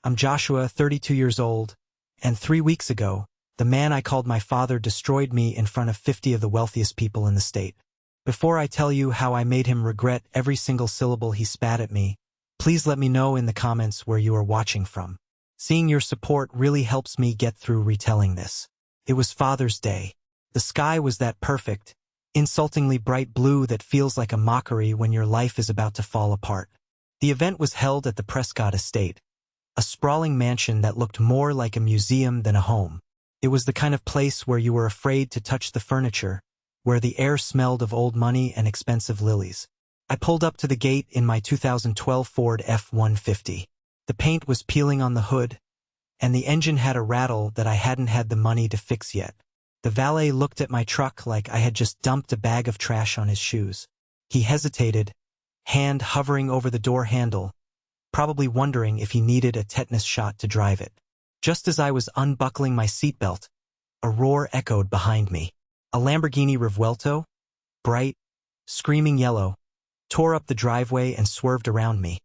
I'm Joshua, 32 years old, and 3 weeks ago, the man I called my father destroyed me in front of 50 of the wealthiest people in the state. Before I tell you how I made him regret every single syllable he spat at me, please let me know in the comments where you are watching from. Seeing your support really helps me get through retelling this. It was Father's Day. The sky was that perfect, insultingly bright blue that feels like a mockery when your life is about to fall apart. The event was held at the Prescott Estate, a sprawling mansion that looked more like a museum than a home. It was the kind of place where you were afraid to touch the furniture, where the air smelled of old money and expensive lilies. I pulled up to the gate in my 2012 Ford F-150. The paint was peeling on the hood, and the engine had a rattle that I hadn't had the money to fix yet. The valet looked at my truck like I had just dumped a bag of trash on his shoes. He hesitated, hand hovering over the door handle, probably wondering if he needed a tetanus shot to drive it. Just as I was unbuckling my seatbelt, a roar echoed behind me. A Lamborghini Revuelto, bright, screaming yellow, tore up the driveway and swerved around me,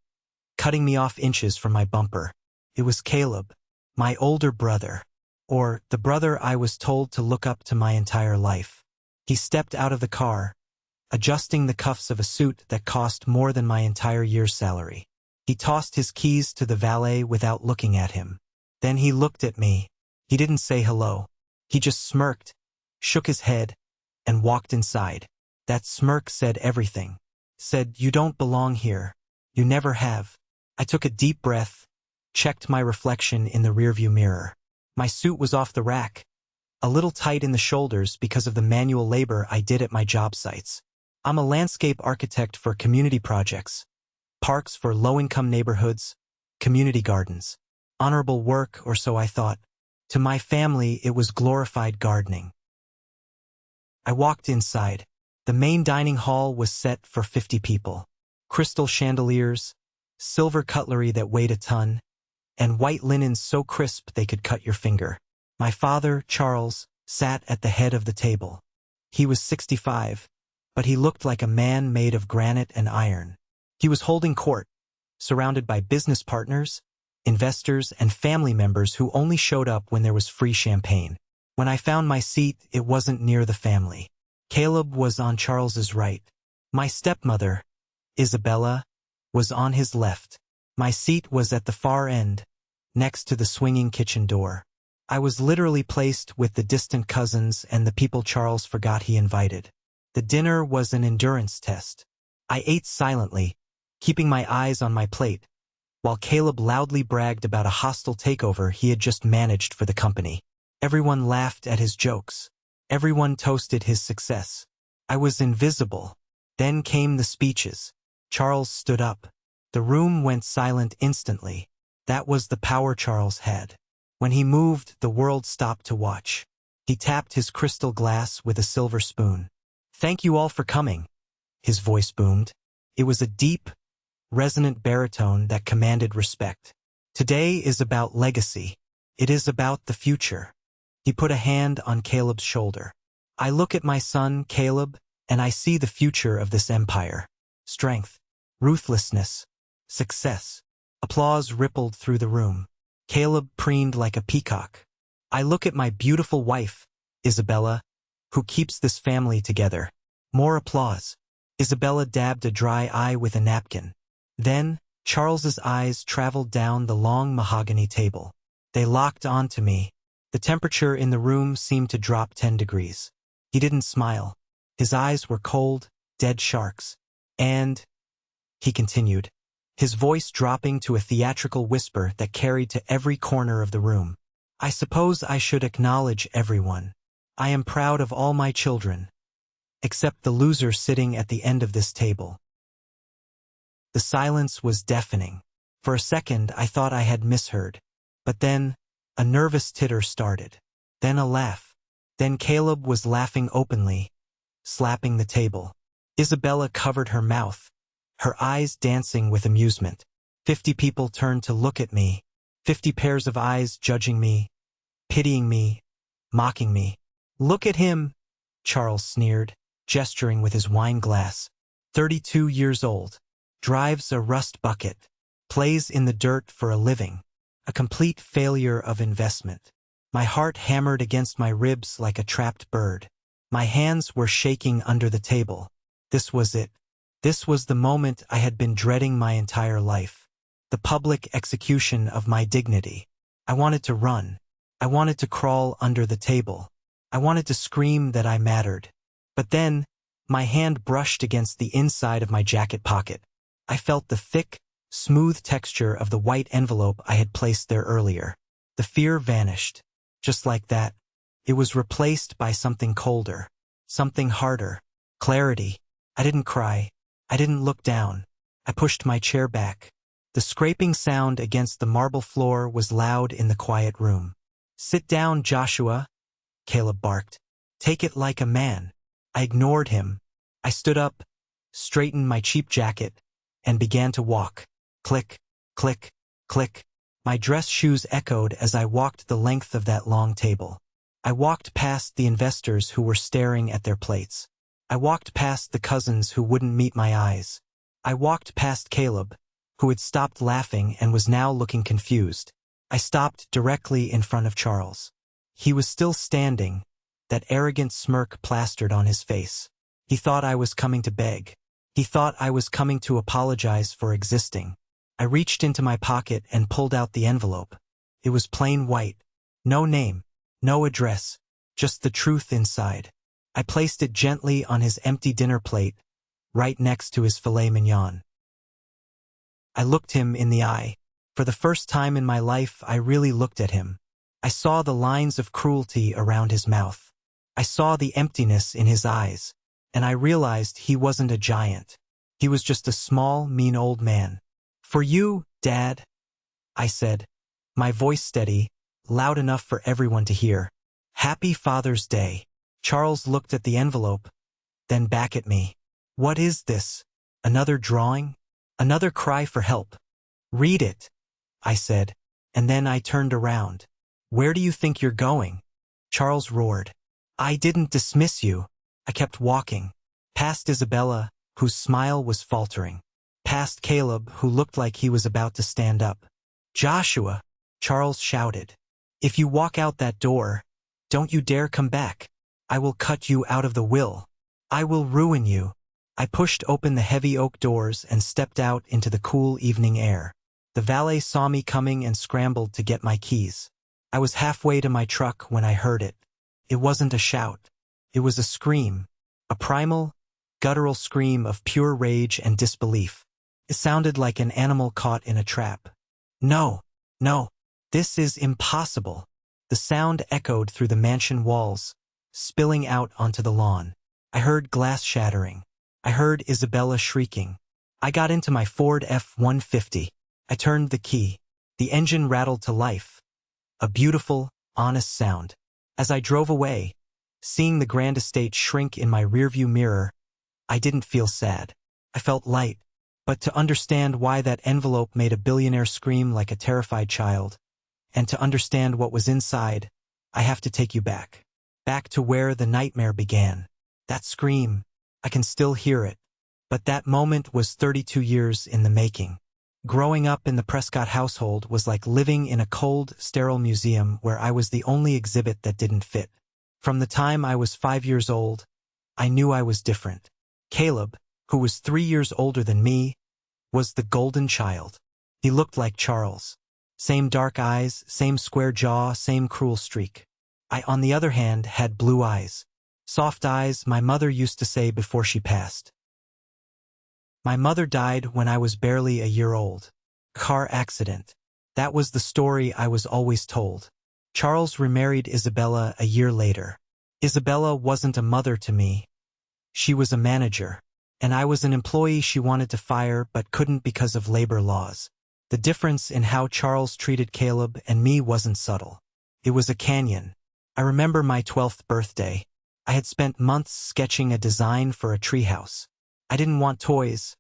cutting me off inches from my bumper. It was Caleb, my older brother, or the brother I was told to look up to my entire life. He stepped out of the car, adjusting the cuffs of a suit that cost more than my entire year's salary. He tossed his keys to the valet without looking at him. Then he looked at me. He didn't say hello. He just smirked, shook his head, and walked inside. That smirk said everything. Said, "You don't belong here. You never have." I took a deep breath, checked my reflection in the rearview mirror. My suit was off the rack, a little tight in the shoulders because of the manual labor I did at my job sites. I'm a landscape architect for community projects, parks for low-income neighborhoods, community gardens. Honorable work, or so I thought. To my family, it was glorified gardening. I walked inside. The main dining hall was set for 50 people. Crystal chandeliers, silver cutlery that weighed a ton, and white linens so crisp they could cut your finger. My father, Charles, sat at the head of the table. He was 65, but he looked like a man made of granite and iron. He was holding court, surrounded by business partners, investors, and family members who only showed up when there was free champagne. When I found my seat, it wasn't near the family. Caleb was on Charles's right. My stepmother, Isabella, was on his left. My seat was at the far end, next to the swinging kitchen door. I was literally placed with the distant cousins and the people Charles forgot he invited. The dinner was an endurance test. I ate silently, keeping my eyes on my plate, while Caleb loudly bragged about a hostile takeover he had just managed for the company. Everyone laughed at his jokes. Everyone toasted his success. I was invisible. Then came the speeches. Charles stood up. The room went silent instantly. That was the power Charles had. When he moved, the world stopped to watch. He tapped his crystal glass with a silver spoon. "Thank you all for coming," his voice boomed. It was a deep, resonant baritone that commanded respect. Today is about legacy. It is about the future. He put a hand on Caleb's shoulder. I look at my son, Caleb, and I see the future of this empire. Strength, ruthlessness, success. Applause rippled through the room. Caleb preened like a peacock. I look at my beautiful wife, Isabella, who keeps this family together. More applause. Isabella dabbed a dry eye with a napkin. Then, Charles's eyes traveled down the long mahogany table. They locked onto me. The temperature in the room seemed to drop 10 degrees. He didn't smile. His eyes were cold, dead sharks. And, he continued, his voice dropping to a theatrical whisper that carried to every corner of the room. I suppose I should acknowledge everyone. I am proud of all my children, except the loser sitting at the end of this table. The silence was deafening. For a second, I thought I had misheard. But then, a nervous titter started. Then a laugh. Then Caleb was laughing openly, slapping the table. Isabella covered her mouth, her eyes dancing with amusement. 50 people turned to look at me, 50 pairs of eyes judging me, pitying me, mocking me. "Look at him," Charles sneered, gesturing with his wine glass. 32 years old, drives a rust bucket, plays in the dirt for a living. A complete failure of investment. My heart hammered against my ribs like a trapped bird. My hands were shaking under the table. This was it. This was the moment I had been dreading my entire life. The public execution of my dignity. I wanted to run. I wanted to crawl under the table. I wanted to scream that I mattered. But then, my hand brushed against the inside of my jacket pocket. I felt the thick, smooth texture of the white envelope I had placed there earlier. The fear vanished. Just like that, it was replaced by something colder, something harder. Clarity. I didn't cry. I didn't look down. I pushed my chair back. The scraping sound against the marble floor was loud in the quiet room. "Sit down, Joshua," Caleb barked. "Take it like a man." I ignored him. I stood up, straightened my cheap jacket, and began to walk. Click, click, click. My dress shoes echoed as I walked the length of that long table. I walked past the investors who were staring at their plates. I walked past the cousins who wouldn't meet my eyes. I walked past Caleb, who had stopped laughing and was now looking confused. I stopped directly in front of Charles. He was still standing, that arrogant smirk plastered on his face. He thought I was coming to beg. He thought I was coming to apologize for existing. I reached into my pocket and pulled out the envelope. It was plain white. No name, no address, just the truth inside. I placed it gently on his empty dinner plate, right next to his filet mignon. I looked him in the eye. For the first time in my life, I really looked at him. I saw the lines of cruelty around his mouth. I saw the emptiness in his eyes, and I realized he wasn't a giant. He was just a small, mean old man. "For you, Dad," I said, my voice steady, loud enough for everyone to hear. "Happy Father's Day." Charles looked at the envelope, then back at me. "What is this? Another drawing? Another cry for help?" "Read it," I said, and then I turned around. "Where do you think you're going?" Charles roared. "I didn't dismiss you." I kept walking, past Isabella, whose smile was faltering, past Caleb, who looked like he was about to stand up. "Joshua," Charles shouted, "if you walk out that door, don't you dare come back. I will cut you out of the will. I will ruin you." I pushed open the heavy oak doors and stepped out into the cool evening air. The valet saw me coming and scrambled to get my keys. I was halfway to my truck when I heard it. It wasn't a shout. It was a scream. A primal, guttural scream of pure rage and disbelief. It sounded like an animal caught in a trap. "No, no, this is impossible." The sound echoed through the mansion walls, spilling out onto the lawn. I heard glass shattering. I heard Isabella shrieking. I got into my Ford F-150. I turned the key. The engine rattled to life. A beautiful, honest sound. As I drove away, seeing the grand estate shrink in my rearview mirror, I didn't feel sad. I felt light. But to understand why that envelope made a billionaire scream like a terrified child, and to understand what was inside, I have to take you back. Back to where the nightmare began. That scream, I can still hear it. But that moment was 32 years in the making. Growing up in the Prescott household was like living in a cold, sterile museum where I was the only exhibit that didn't fit. From the time I was 5 years old, I knew I was different. Caleb, who was 3 years older than me, was the golden child. He looked like Charles. Same dark eyes, same square jaw, same cruel streak. I, on the other hand, had blue eyes. Soft eyes, my mother used to say before she passed. My mother died when I was barely a year old. Car accident. That was the story I was always told. Charles remarried Isabella a year later. Isabella wasn't a mother to me. She was a manager. And I was an employee she wanted to fire but couldn't because of labor laws. The difference in how Charles treated Caleb and me wasn't subtle. It was a canyon. I remember my 12th birthday. I had spent months sketching a design for a treehouse. I didn't want toys.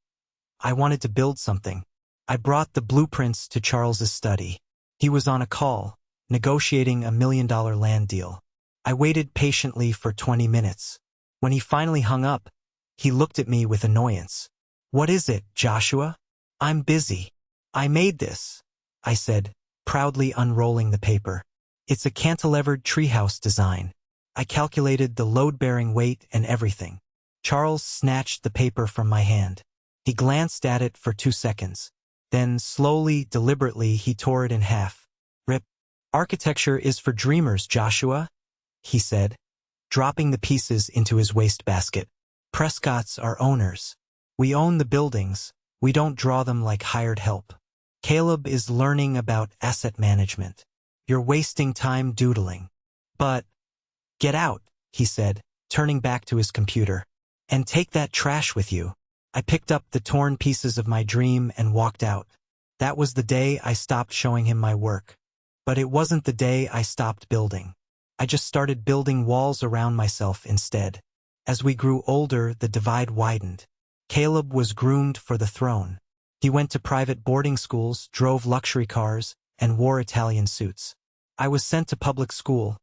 I wanted to build something. I brought the blueprints to Charles's study. He was on a call, negotiating a $1 million land deal. I waited patiently for 20 minutes. When he finally hung up, he looked at me with annoyance. "What is it, Joshua?" "I'm busy." "I made this," I said, proudly unrolling the paper. It's a cantilevered treehouse design. I calculated the load-bearing weight and everything. Charles snatched the paper from my hand. He glanced at it for 2 seconds. Then, slowly, deliberately, he tore it in half. Rip. Architecture is for dreamers, Joshua, he said, dropping the pieces into his wastebasket. Prescott's are owners. We own the buildings. We don't draw them like hired help. Caleb is learning about asset management. You're wasting time doodling. But, get out, he said, turning back to his computer. And take that trash with you. I picked up the torn pieces of my dream and walked out. That was the day I stopped showing him my work. But it wasn't the day I stopped building. I just started building walls around myself instead. As we grew older, the divide widened. Caleb was groomed for the throne. He went to private boarding schools, drove luxury cars, and wore Italian suits. I was sent to public school,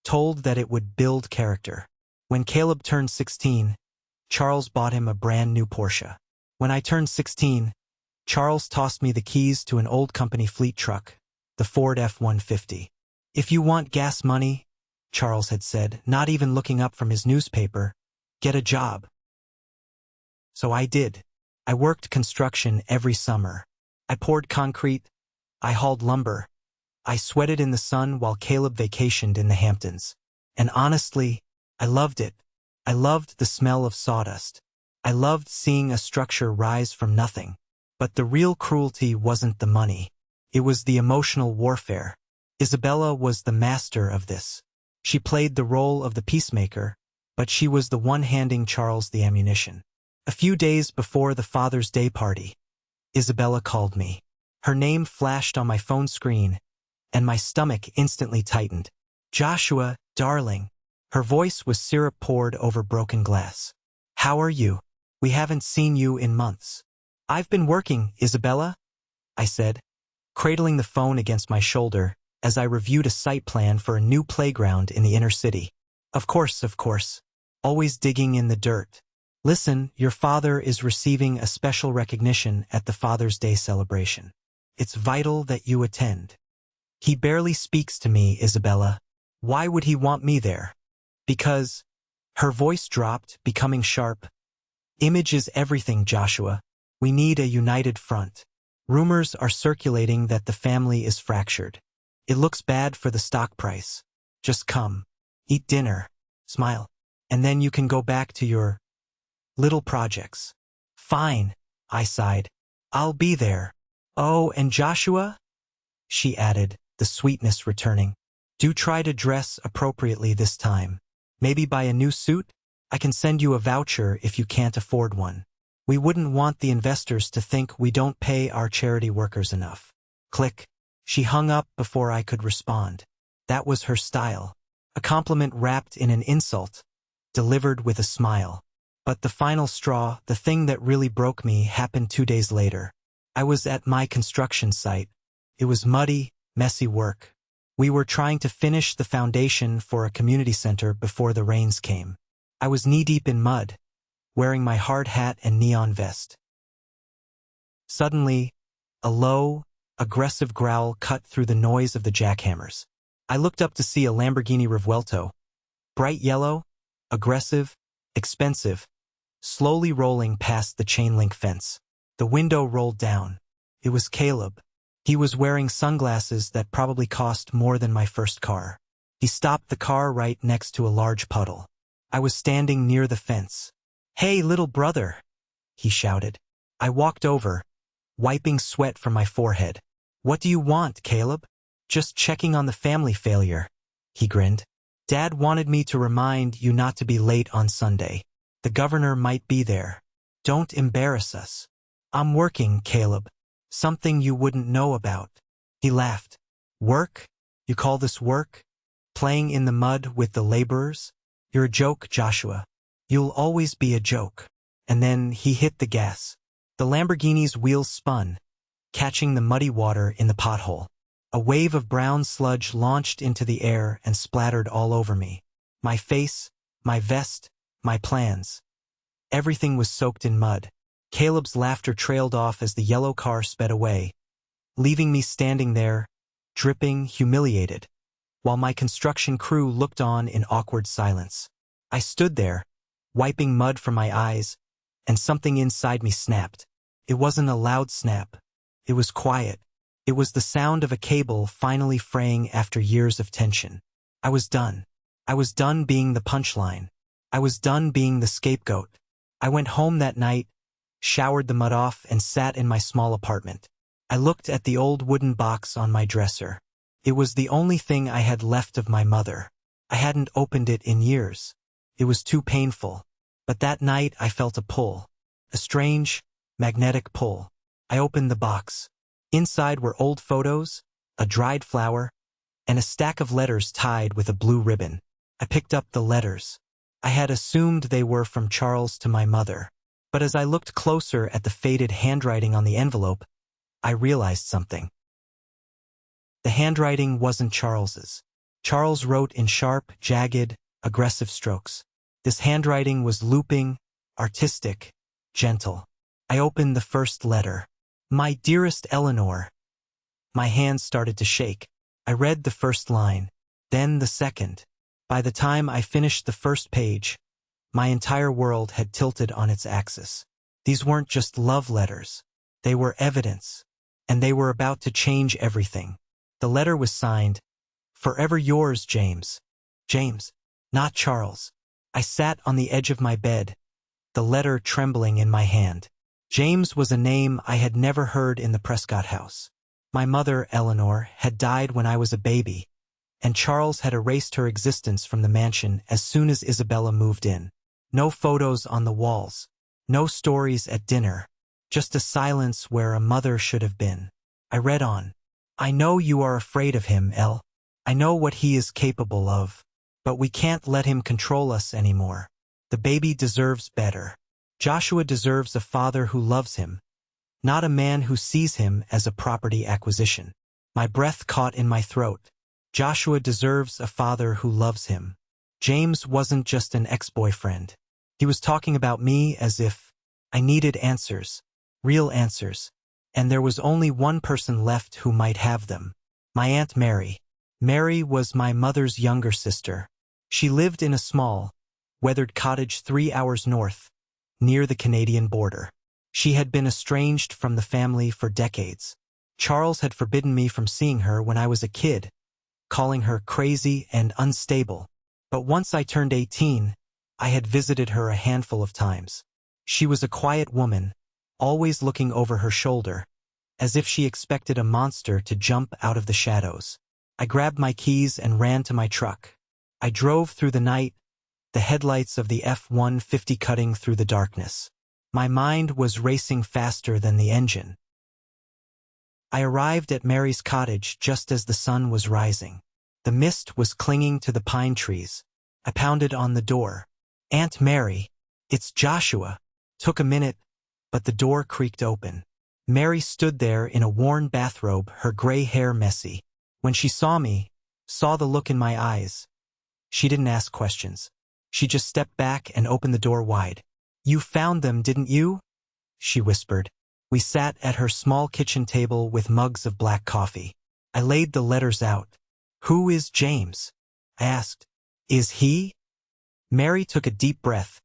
told that it would build character. When Caleb turned 16, Charles bought him a brand new Porsche. When I turned 16, Charles tossed me the keys to an old company fleet truck, the Ford F-150. If you want gas money, Charles had said, not even looking up from his newspaper, get a job. So I did. I worked construction every summer. I poured concrete. I hauled lumber. I sweated in the sun while Caleb vacationed in the Hamptons. And honestly, I loved it. I loved the smell of sawdust. I loved seeing a structure rise from nothing. But the real cruelty wasn't the money. It was the emotional warfare. Isabella was the master of this. She played the role of the peacemaker, but she was the one handing Charles the ammunition. A few days before the Father's Day party, Isabella called me. Her name flashed on my phone screen, and my stomach instantly tightened. Joshua, darling. Her voice was syrup poured over broken glass. How are you? We haven't seen you in months. I've been working, Isabella, I said, cradling the phone against my shoulder as I reviewed a site plan for a new playground in the inner city. Of course. Always digging in the dirt. Listen, your father is receiving a special recognition at the Father's Day celebration. It's vital that you attend. He barely speaks to me, Isabella. Why would he want me there? Because, her voice dropped, becoming sharp. Image is everything, Joshua. We need a united front. Rumors are circulating that the family is fractured. It looks bad for the stock price. Just come, eat dinner, smile, and then you can go back to your little projects. Fine, I sighed. I'll be there. Oh, and Joshua? She added, the sweetness returning. Do try to dress appropriately this time. Maybe buy a new suit? I can send you a voucher if you can't afford one. We wouldn't want the investors to think we don't pay our charity workers enough. Click. She hung up before I could respond. That was her style. A compliment wrapped in an insult, delivered with a smile. But the final straw, the thing that really broke me, happened 2 days later. I was at my construction site. It was muddy, messy work. We were trying to finish the foundation for a community center before the rains came. I was knee-deep in mud, wearing my hard hat and neon vest. Suddenly, a low, aggressive growl cut through the noise of the jackhammers. I looked up to see a Lamborghini Revuelto, bright yellow, aggressive, expensive, slowly rolling past the chain-link fence. The window rolled down. It was Caleb. He was wearing sunglasses that probably cost more than my first car. He stopped the car right next to a large puddle. I was standing near the fence. Hey, little brother, he shouted. I walked over, wiping sweat from my forehead. What do you want, Caleb? Just checking on the family failure, he grinned. Dad wanted me to remind you not to be late on Sunday. The governor might be there. Don't embarrass us. I'm working, Caleb. Something you wouldn't know about. He laughed. Work? You call this work? Playing in the mud with the laborers? You're a joke, Joshua. You'll always be a joke. And then he hit the gas. The Lamborghini's wheels spun, catching the muddy water in the pothole. A wave of brown sludge launched into the air and splattered all over me. My face, my vest, my plans. Everything was soaked in mud. Caleb's laughter trailed off as the yellow car sped away, leaving me standing there, dripping, humiliated, while my construction crew looked on in awkward silence. I stood there, wiping mud from my eyes, and something inside me snapped. It wasn't a loud snap. It was quiet. It was the sound of a cable finally fraying after years of tension. I was done. I was done being the punchline. I was done being the scapegoat. I went home that night, showered the mud off, and sat in my small apartment. I looked at the old wooden box on my dresser. It was the only thing I had left of my mother. I hadn't opened it in years. It was too painful. But that night I felt a pull. A strange, magnetic pull. I opened the box. Inside were old photos, a dried flower, and a stack of letters tied with a blue ribbon. I picked up the letters. I had assumed they were from Charles to my mother. But as I looked closer at the faded handwriting on the envelope, I realized something. The handwriting wasn't Charles's. Charles wrote in sharp, jagged, aggressive strokes. This handwriting was looping, artistic, gentle. I opened the first letter. My dearest Eleanor. My hands started to shake. I read the first line, then the second. By the time I finished the first page, my entire world had tilted on its axis. These weren't just love letters. They were evidence. And they were about to change everything. The letter was signed, "Forever yours, James." James, not Charles. I sat on the edge of my bed, the letter trembling in my hand. James was a name I had never heard in the Prescott house. My mother, Eleanor, had died when I was a baby, and Charles had erased her existence from the mansion as soon as Isabella moved in. No photos on the walls, no stories at dinner, just a silence where a mother should have been. I read on. I know you are afraid of him, Elle. I know what he is capable of. But we can't let him control us anymore. The baby deserves better. Joshua deserves a father who loves him, not a man who sees him as a property acquisition. My breath caught in my throat. Joshua deserves a father who loves him. James wasn't just an ex-boyfriend. He was talking about me as if I needed answers, real answers, and there was only one person left who might have them. My Aunt Mary. Mary was my mother's younger sister. She lived in a small, weathered cottage 3 hours north, near the Canadian border. She had been estranged from the family for decades. Charles had forbidden me from seeing her when I was a kid, calling her crazy and unstable. But once I turned 18, I had visited her a handful of times. She was a quiet woman, always looking over her shoulder, as if she expected a monster to jump out of the shadows. I grabbed my keys and ran to my truck. I drove through the night, the headlights of the F-150 cutting through the darkness. My mind was racing faster than the engine. I arrived at Mary's cottage just as the sun was rising. The mist was clinging to the pine trees. I pounded on the door. "Aunt Mary, it's Joshua." Took a minute, but the door creaked open. Mary stood there in a worn bathrobe, her gray hair messy. When she saw me, saw the look in my eyes, she didn't ask questions. She just stepped back and opened the door wide. "You found them, didn't you?" she whispered. We sat at her small kitchen table with mugs of black coffee. I laid the letters out. "Who is James?" I asked. "Is he?" Mary took a deep breath,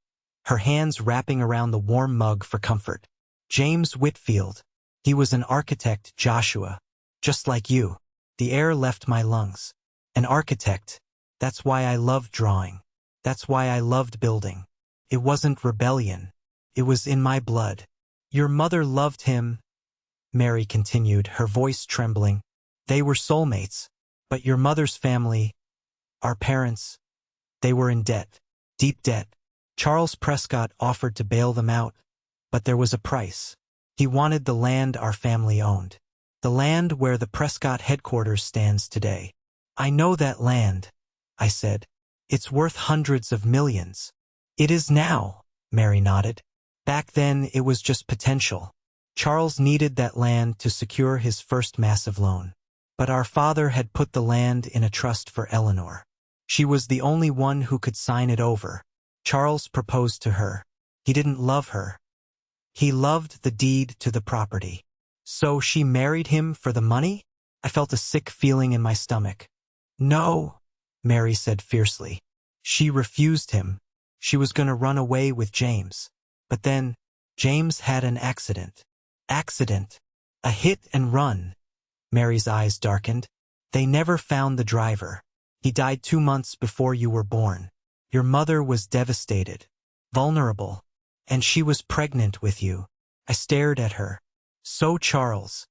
her hands wrapping around the warm mug for comfort. "James Whitfield. He was an architect, Joshua. Just like you." The air left my lungs. An architect. That's why I loved drawing. That's why I loved building. It wasn't rebellion. It was in my blood. "Your mother loved him," Mary continued, her voice trembling. "They were soulmates. But your mother's family, our parents, they were in debt. Deep debt. Charles Prescott offered to bail them out, but there was a price. He wanted the land our family owned. The land where the Prescott headquarters stands today. I know that land," I said. "It's worth hundreds of millions." "It is now," Mary nodded. "Back then it was just potential. Charles needed that land to secure his first massive loan. But our father had put the land in a trust for Eleanor. She was the only one who could sign it over. Charles proposed to her. He didn't love her. He loved the deed to the property. So she married him for the money? I felt a sick feeling in my stomach. No, Mary said fiercely. She refused him. She was going to run away with James. But then, James had an accident. Accident. A hit and run. Mary's eyes darkened. They never found the driver. He died 2 months before you were born. Your mother was devastated, vulnerable, and she was pregnant with you. I stared at her. So Charles.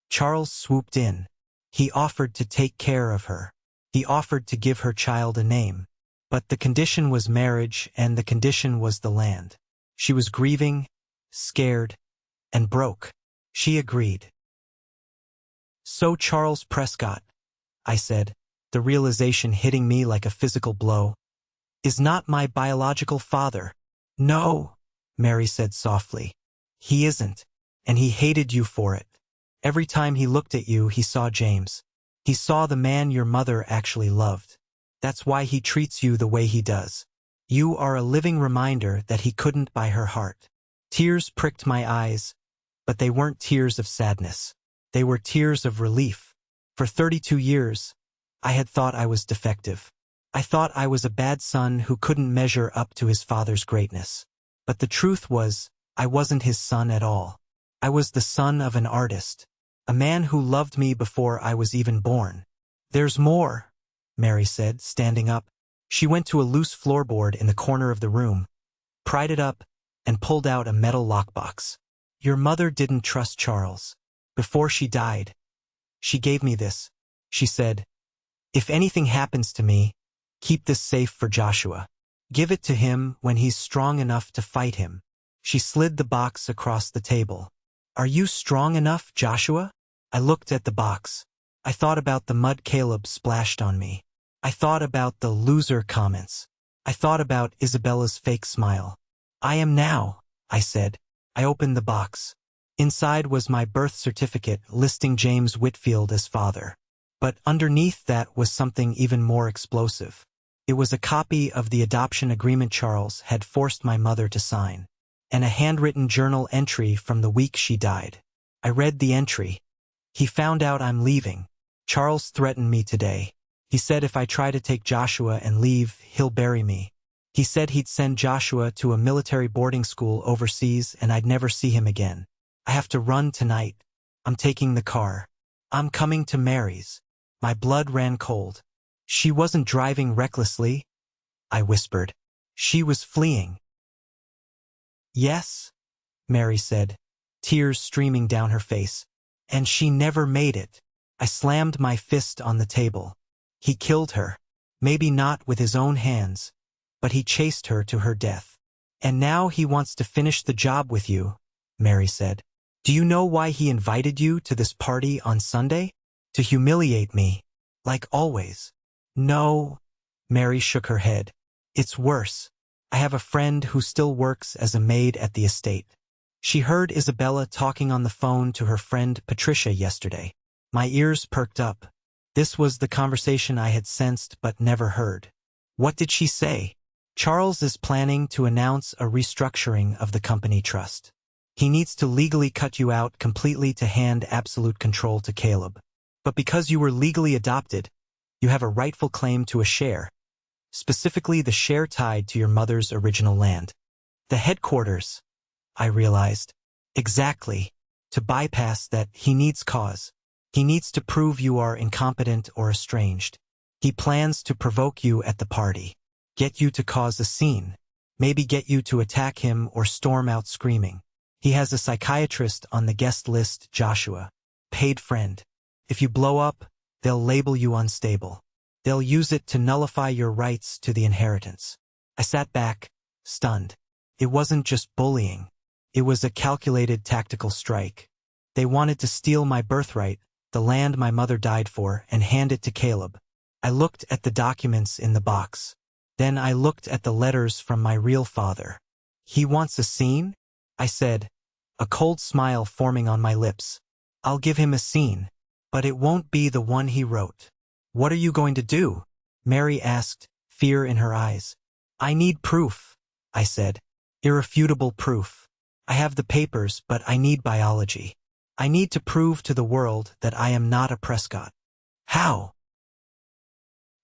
Charles swooped in. He offered to take care of her. He offered to give her child a name. But the condition was marriage, and the condition was the land. She was grieving, scared, and broke. She agreed. So Charles Prescott, I said, the realization hitting me like a physical blow, is not my biological father. No, Mary said softly. He isn't, and he hated you for it. Every time he looked at you, he saw James. He saw the man your mother actually loved. That's why he treats you the way he does. You are a living reminder that he couldn't buy her heart. Tears pricked my eyes, but they weren't tears of sadness. They were tears of relief. For 32 years, I had thought I was defective. I thought I was a bad son who couldn't measure up to his father's greatness. But the truth was, I wasn't his son at all. I was the son of an artist, a man who loved me before I was even born. There's more, Mary said, standing up. She went to a loose floorboard in the corner of the room, pried it up, and pulled out a metal lockbox. Your mother didn't trust Charles. Before she died, she gave me this. She said, if anything happens to me, keep this safe for Joshua. Give it to him when he's strong enough to fight him. She slid the box across the table. Are you strong enough, Joshua? I looked at the box. I thought about the mud Caleb splashed on me. I thought about the loser comments. I thought about Isabella's fake smile. I am now, I said. I opened the box. Inside was my birth certificate listing James Whitfield as father. But underneath that was something even more explosive. It was a copy of the adoption agreement Charles had forced my mother to sign, and a handwritten journal entry from the week she died. I read the entry. He found out I'm leaving. Charles threatened me today. He said if I try to take Joshua and leave, he'll bury me. He said he'd send Joshua to a military boarding school overseas and I'd never see him again. I have to run tonight. I'm taking the car. I'm coming to Mary's. My blood ran cold. She wasn't driving recklessly, I whispered. She was fleeing. Yes, Mary said, tears streaming down her face. And she never made it. I slammed my fist on the table. He killed her. Maybe not with his own hands, but he chased her to her death. And now he wants to finish the job with you, Mary said. Do you know why he invited you to this party on Sunday? To humiliate me, like always. No, Mary shook her head. It's worse. I have a friend who still works as a maid at the estate. She heard Isabella talking on the phone to her friend Patricia yesterday. My ears perked up. This was the conversation I had sensed but never heard. What did she say? Charles is planning to announce a restructuring of the company trust. He needs to legally cut you out completely to hand absolute control to Caleb. But because you were legally adopted, you have a rightful claim to a share, specifically the share tied to your mother's original land. The headquarters, I realized. Exactly. To bypass that, he needs cause. He needs to prove you are incompetent or estranged. He plans to provoke you at the party, get you to cause a scene, maybe get you to attack him or storm out screaming. He has a psychiatrist on the guest list, Joshua. Paid friend. If you blow up, they'll label you unstable. They'll use it to nullify your rights to the inheritance. I sat back, stunned. It wasn't just bullying. It was a calculated tactical strike. They wanted to steal my birthright, the land my mother died for, and hand it to Caleb. I looked at the documents in the box. Then I looked at the letters from my real father. He wants a scene? I said, a cold smile forming on my lips. I'll give him a scene, but it won't be the one he wrote. What are you going to do? Mary asked, fear in her eyes. I need proof, I said. Irrefutable proof. I have the papers, but I need biology. I need to prove to the world that I am not a Prescott. How?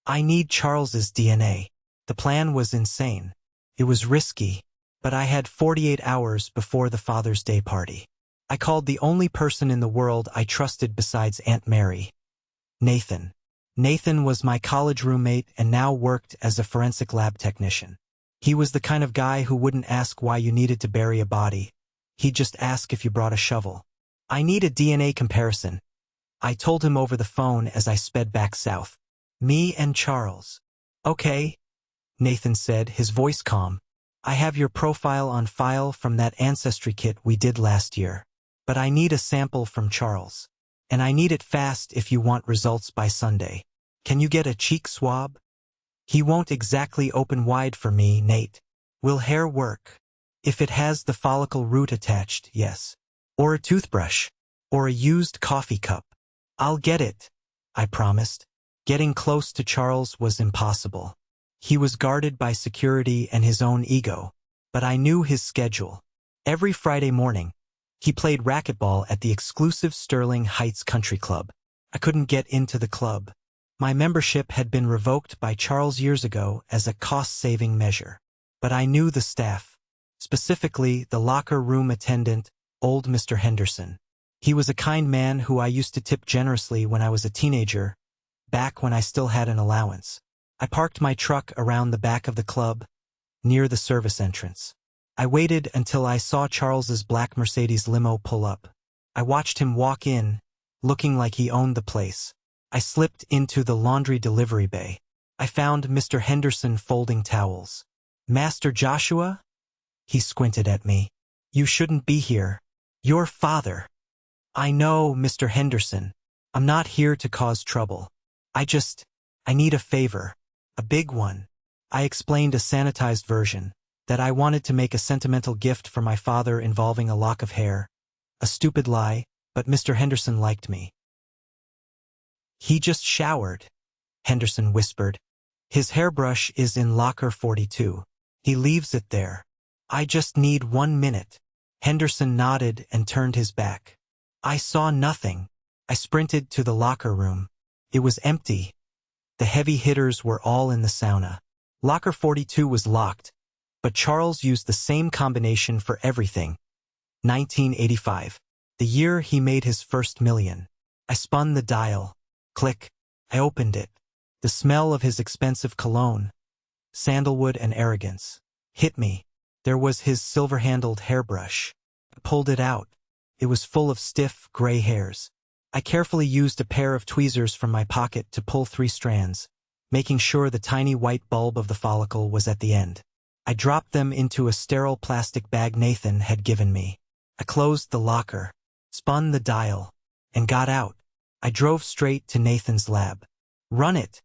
I need Charles's DNA. The plan was insane. It was risky, but I had 48 hours before the Father's Day party. I called the only person in the world I trusted besides Aunt Mary, Nathan. Nathan was my college roommate and now worked as a forensic lab technician. He was the kind of guy who wouldn't ask why you needed to bury a body. He'd just ask if you brought a shovel. I need a DNA comparison. I told him over the phone as I sped back south. Me and Charles. Okay, Nathan said, his voice calm. I have your profile on file from that ancestry kit we did last year. But I need a sample from Charles. And I need it fast if you want results by Sunday. Can you get a cheek swab? He won't exactly open wide for me, Nate. Will hair work? If it has the follicle root attached, yes. Or a toothbrush. Or a used coffee cup. I'll get it, I promised. Getting close to Charles was impossible. He was guarded by security and his own ego. But I knew his schedule. Every Friday morning, he played racquetball at the exclusive Sterling Heights Country Club. I couldn't get into the club. My membership had been revoked by Charles years ago as a cost-saving measure. But I knew the staff. Specifically, the locker room attendant, old Mr. Henderson. He was a kind man who I used to tip generously when I was a teenager, back when I still had an allowance. I parked my truck around the back of the club, near the service entrance. I waited until I saw Charles's black Mercedes limo pull up. I watched him walk in, looking like he owned the place. I slipped into the laundry delivery bay. I found Mr. Henderson folding towels. Master Joshua? He squinted at me. You shouldn't be here. Your father. I know, Mr. Henderson. I'm not here to cause trouble. I need a favor. A big one. I explained a sanitized version. That I wanted to make a sentimental gift for my father involving a lock of hair. A stupid lie, but Mr. Henderson liked me. He just showered, Henderson whispered. His hairbrush is in locker 42. He leaves it there. I just need 1 minute. Henderson nodded and turned his back. I saw nothing. I sprinted to the locker room. It was empty. The heavy hitters were all in the sauna. Locker 42 was locked. But Charles used the same combination for everything. 1985. The year he made his first million. I spun the dial. Click. I opened it. The smell of his expensive cologne, sandalwood and arrogance, hit me. There was his silver-handled hairbrush. I pulled it out. It was full of stiff, gray hairs. I carefully used a pair of tweezers from my pocket to pull 3 strands, making sure the tiny white bulb of the follicle was at the end. I dropped them into a sterile plastic bag Nathan had given me. I closed the locker, spun the dial, and got out. I drove straight to Nathan's lab. Run it,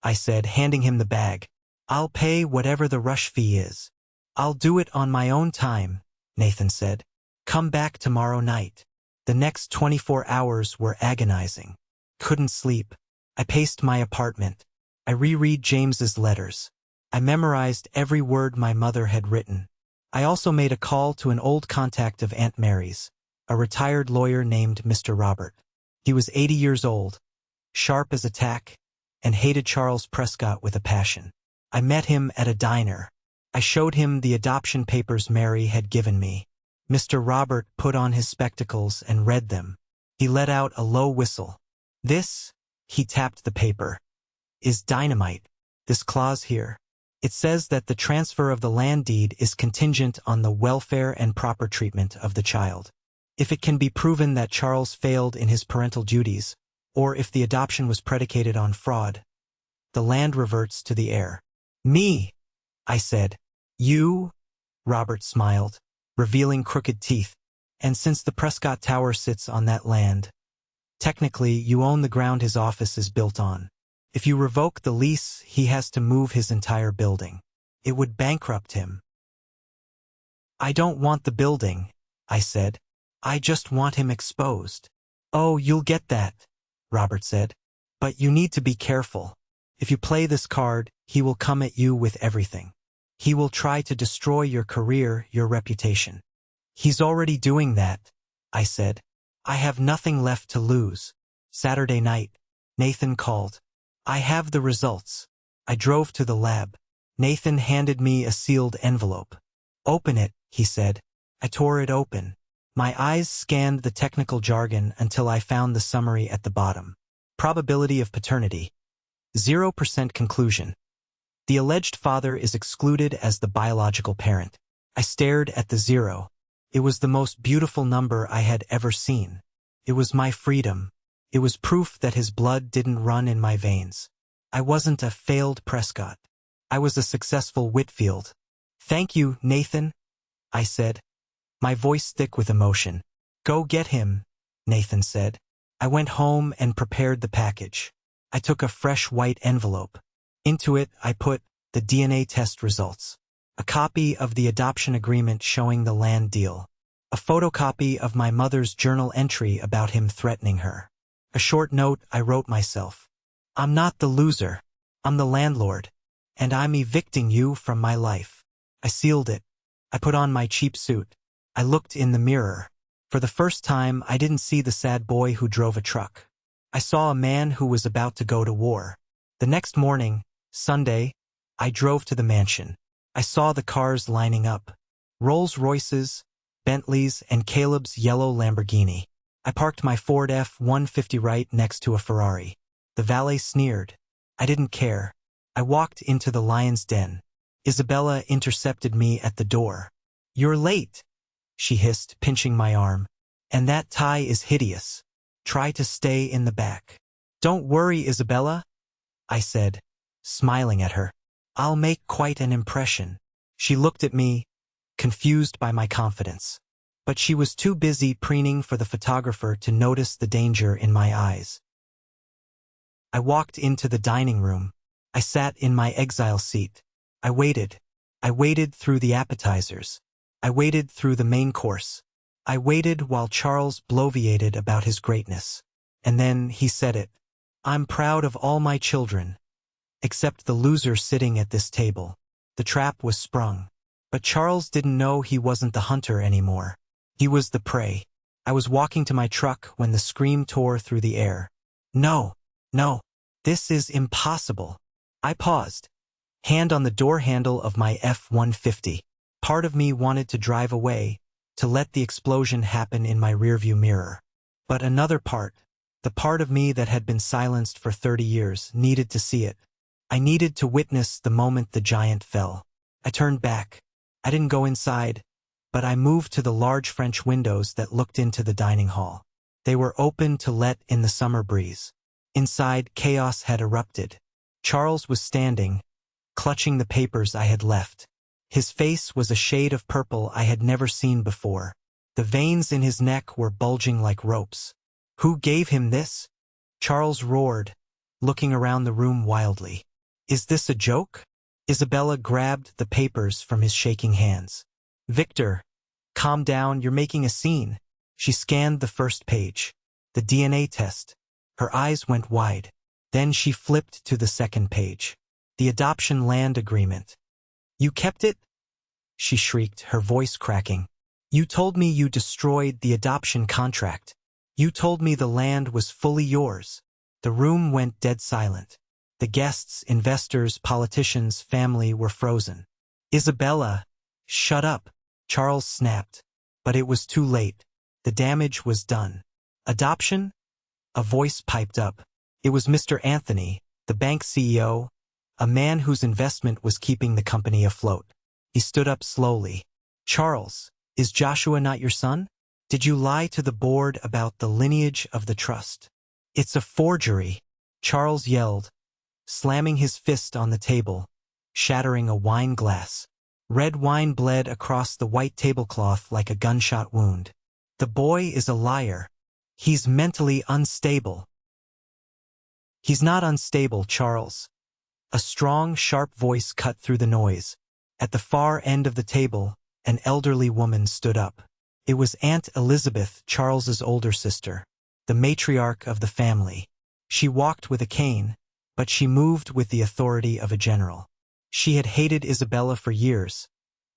I said, handing him the bag. I'll pay whatever the rush fee is. I'll do it on my own time, Nathan said. Come back tomorrow night. The next 24 hours were agonizing. Couldn't sleep. I paced my apartment. I reread James's letters. I memorized every word my mother had written. I also made a call to an old contact of Aunt Mary's, a retired lawyer named Mr. Robert. He was 80 years old, sharp as a tack, and hated Charles Prescott with a passion. I met him at a diner. I showed him the adoption papers Mary had given me. Mr. Robert put on his spectacles and read them. He let out a low whistle. This, he tapped the paper, is dynamite. This clause here. It says that the transfer of the land deed is contingent on the welfare and proper treatment of the child. If it can be proven that Charles failed in his parental duties, or if the adoption was predicated on fraud, the land reverts to the heir. Me, I said. You? Robert smiled, revealing crooked teeth. And since the Prescott Tower sits on that land, technically you own the ground his office is built on. If you revoke the lease, he has to move his entire building. It would bankrupt him. I don't want the building, I said. I just want him exposed. Oh, you'll get that, Robert said. But you need to be careful. If you play this card, he will come at you with everything. He will try to destroy your career, your reputation. He's already doing that, I said. I have nothing left to lose. Saturday night. Nathan called. I have the results. I drove to the lab. Nathan handed me a sealed envelope. Open it, he said. I tore it open. My eyes scanned the technical jargon until I found the summary at the bottom. Probability of paternity. 0% conclusion. The alleged father is excluded as the biological parent. I stared at the 0. It was the most beautiful number I had ever seen. It was my freedom. It was proof that his blood didn't run in my veins. I wasn't a failed Prescott. I was a successful Whitfield. Thank you, Nathan, I said, my voice thick with emotion. Go get him, Nathan said. I went home and prepared the package. I took a fresh white envelope. Into it, I put the DNA test results, a copy of the adoption agreement showing the land deal, a photocopy of my mother's journal entry about him threatening her, a short note I wrote myself. I'm not the loser. I'm the landlord, and I'm evicting you from my life. I sealed it. I put on my cheap suit. I looked in the mirror. For the first time, I didn't see the sad boy who drove a truck. I saw a man who was about to go to war. The next morning, Sunday, I drove to the mansion. I saw the cars lining up. Rolls-Royces, Bentleys, and Caleb's yellow Lamborghini. I parked my Ford F-150 right next to a Ferrari. The valet sneered. I didn't care. I walked into the lion's den. Isabella intercepted me at the door. You're late, she hissed, pinching my arm. And that tie is hideous. Try to stay in the back. Don't worry, Isabella, I said, smiling at her. I'll make quite an impression. She looked at me, confused by my confidence. But she was too busy preening for the photographer to notice the danger in my eyes. I walked into the dining room. I sat in my exile seat. I waited. I waited through the appetizers. I waited through the main course. I waited while Charles bloviated about his greatness. And then he said it. I'm proud of all my children, except the loser sitting at this table. The trap was sprung. But Charles didn't know he wasn't the hunter anymore. He was the prey. I was walking to my truck when the scream tore through the air. No, no, this is impossible. I paused, hand on the door handle of my F-150. Part of me wanted to drive away, to let the explosion happen in my rearview mirror. But another part, the part of me that had been silenced for 30 years, needed to see it. I needed to witness the moment the giant fell. I turned back. I didn't go inside, but I moved to the large French windows that looked into the dining hall. They were open to let in the summer breeze. Inside, chaos had erupted. Charles was standing, clutching the papers I had left. His face was a shade of purple I had never seen before. The veins in his neck were bulging like ropes. Who gave him this? Charles roared, looking around the room wildly. Is this a joke? Isabella grabbed the papers from his shaking hands. Victor, calm down, you're making a scene. She scanned the first page. The DNA test. Her eyes went wide. Then she flipped to the second page. The adoption land agreement. You kept it? She shrieked, her voice cracking. You told me you destroyed the adoption contract. You told me the land was fully yours. The room went dead silent. The guests, investors, politicians, family were frozen. Isabella, shut up, Charles snapped. But it was too late. The damage was done. Adoption? A voice piped up. It was Mr. Anthony, the bank CEO, a man whose investment was keeping the company afloat. He stood up slowly. Charles, is Joshua not your son? Did you lie to the board about the lineage of the trust? It's a forgery, Charles yelled, slamming his fist on the table, shattering a wine glass. Red wine bled across the white tablecloth like a gunshot wound. The boy is a liar. He's mentally unstable. He's not unstable, Charles. A strong, sharp voice cut through the noise. At the far end of the table, an elderly woman stood up. It was Aunt Elizabeth, Charles's older sister, the matriarch of the family. She walked with a cane, but she moved with the authority of a general. She had hated Isabella for years,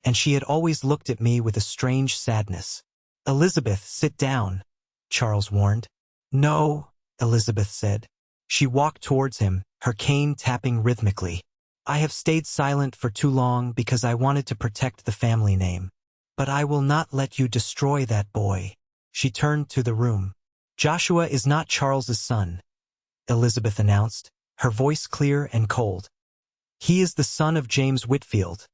and she had always looked at me with a strange sadness. Elizabeth, sit down. Charles warned. No, Elizabeth said. She walked towards him, her cane tapping rhythmically. I have stayed silent for too long because I wanted to protect the family name. But I will not let you destroy that boy. She turned to the room. Joshua is not Charles's son, Elizabeth announced, her voice clear and cold. He is the son of James Whitfield,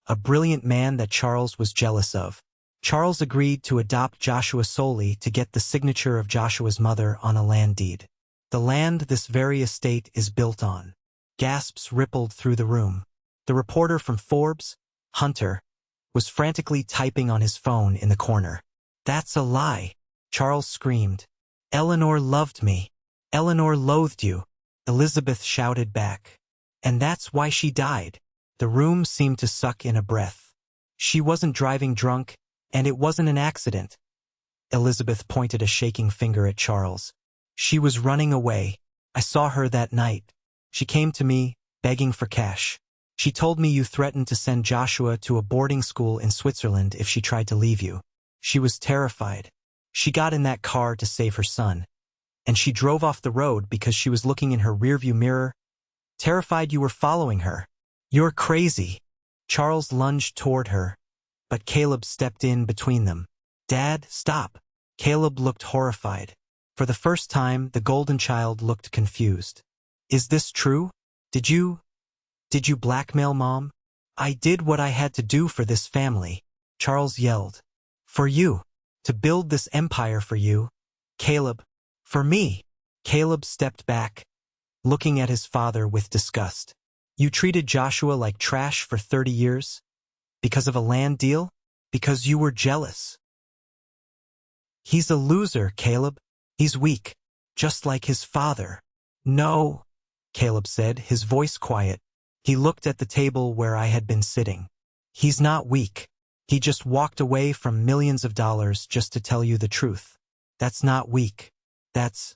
a brilliant man that Charles was jealous of. Charles agreed to adopt Joshua solely to get the signature of Joshua's mother on a land deed. The land this very estate is built on. Gasps rippled through the room. The reporter from Forbes, Hunter, was frantically typing on his phone in the corner. That's a lie, Charles screamed. Eleanor loved me. Eleanor loathed you, Elizabeth shouted back. And that's why she died. The room seemed to suck in a breath. She wasn't driving drunk, and it wasn't an accident. Elizabeth pointed a shaking finger at Charles. She was running away. I saw her that night. She came to me, begging for cash. She told me you threatened to send Joshua to a boarding school in Switzerland if she tried to leave you. She was terrified. She got in that car to save her son. And she drove off the road because she was looking in her rearview mirror, terrified you were following her. You're crazy. Charles lunged toward her, but Caleb stepped in between them. Dad, stop. Caleb looked horrified. For the first time, the golden child looked confused. Is this true? Did you blackmail Mom? I did what I had to do for this family, Charles yelled. For you. To build this empire for you. Caleb. For me. Caleb stepped back, looking at his father with disgust. You treated Joshua like trash for 30 years? Because of a land deal? Because you were jealous? He's a loser, Caleb. He's weak, just like his father. No, Caleb said, his voice quiet. He looked at the table where I had been sitting. He's not weak. He just walked away from millions of dollars just to tell you the truth. That's not weak. That's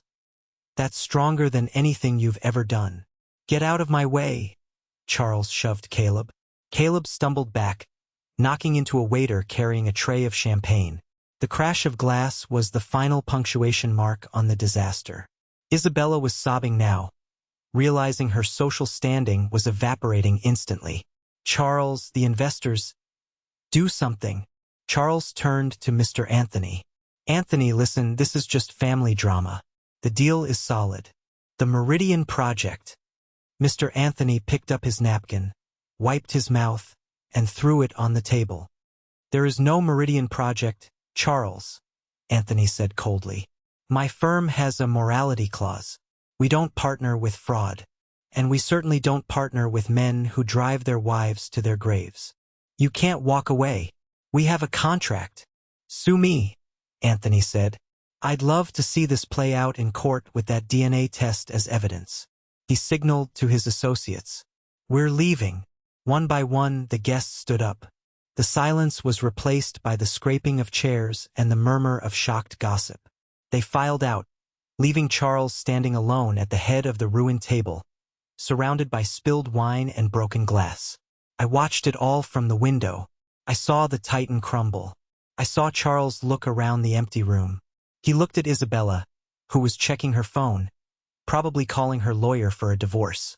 stronger than anything you've ever done. Get out of my way. Charles shoved Caleb. Caleb stumbled back, knocking into a waiter carrying a tray of champagne. The crash of glass was the final punctuation mark on the disaster. Isabella was sobbing now, realizing her social standing was evaporating instantly. Charles, the investors, do something. Charles turned to Mr. Anthony. Anthony, listen, this is just family drama. The deal is solid. The Meridian Project. Mr. Anthony picked up his napkin, wiped his mouth, and threw it on the table. There is no Meridian Project, Charles, Anthony said coldly. My firm has a morality clause. We don't partner with fraud. And we certainly don't partner with men who drive their wives to their graves. You can't walk away. We have a contract. Sue me, Anthony said. I'd love to see this play out in court with that DNA test as evidence. He signaled to his associates. We're leaving. One by one, the guests stood up. The silence was replaced by the scraping of chairs and the murmur of shocked gossip. They filed out, leaving Charles standing alone at the head of the ruined table, surrounded by spilled wine and broken glass. I watched it all from the window. I saw the Titan crumble. I saw Charles look around the empty room. He looked at Isabella, who was checking her phone, probably calling her lawyer for a divorce.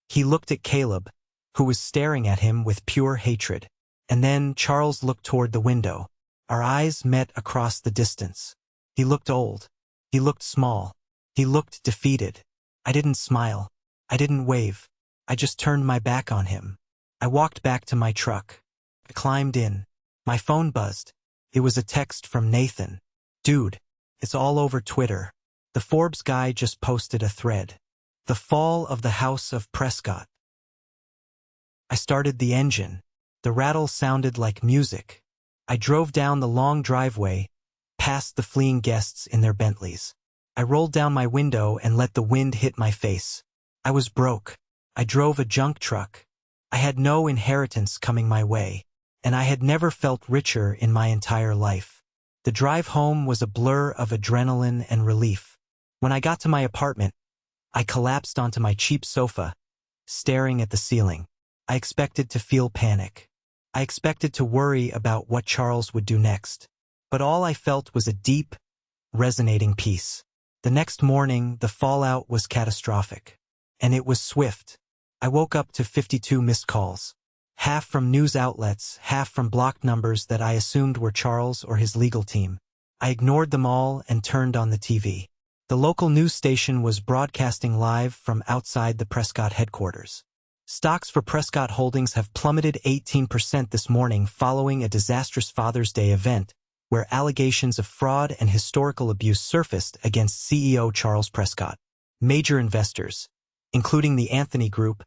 He looked at Caleb, who was staring at him with pure hatred. And then Charles looked toward the window. Our eyes met across the distance. He looked old. He looked small. He looked defeated. I didn't smile. I didn't wave. I just turned my back on him. I walked back to my truck. I climbed in. My phone buzzed. It was a text from Nathan. Dude, it's all over Twitter. The Forbes guy just posted a thread. The fall of the House of Prescott. I started the engine. The rattle sounded like music. I drove down the long driveway, past the fleeing guests in their Bentleys. I rolled down my window and let the wind hit my face. I was broke. I drove a junk truck. I had no inheritance coming my way, and I had never felt richer in my entire life. The drive home was a blur of adrenaline and relief. When I got to my apartment, I collapsed onto my cheap sofa, staring at the ceiling. I expected to feel panic. I expected to worry about what Charles would do next. But all I felt was a deep, resonating peace. The next morning, the fallout was catastrophic. And it was swift. I woke up to 52 missed calls. Half from news outlets, half from blocked numbers that I assumed were Charles or his legal team. I ignored them all and turned on the TV. The local news station was broadcasting live from outside the Prescott headquarters. Stocks for Prescott Holdings have plummeted 18% this morning following a disastrous Father's Day event where allegations of fraud and historical abuse surfaced against CEO Charles Prescott. Major investors, including the Anthony Group,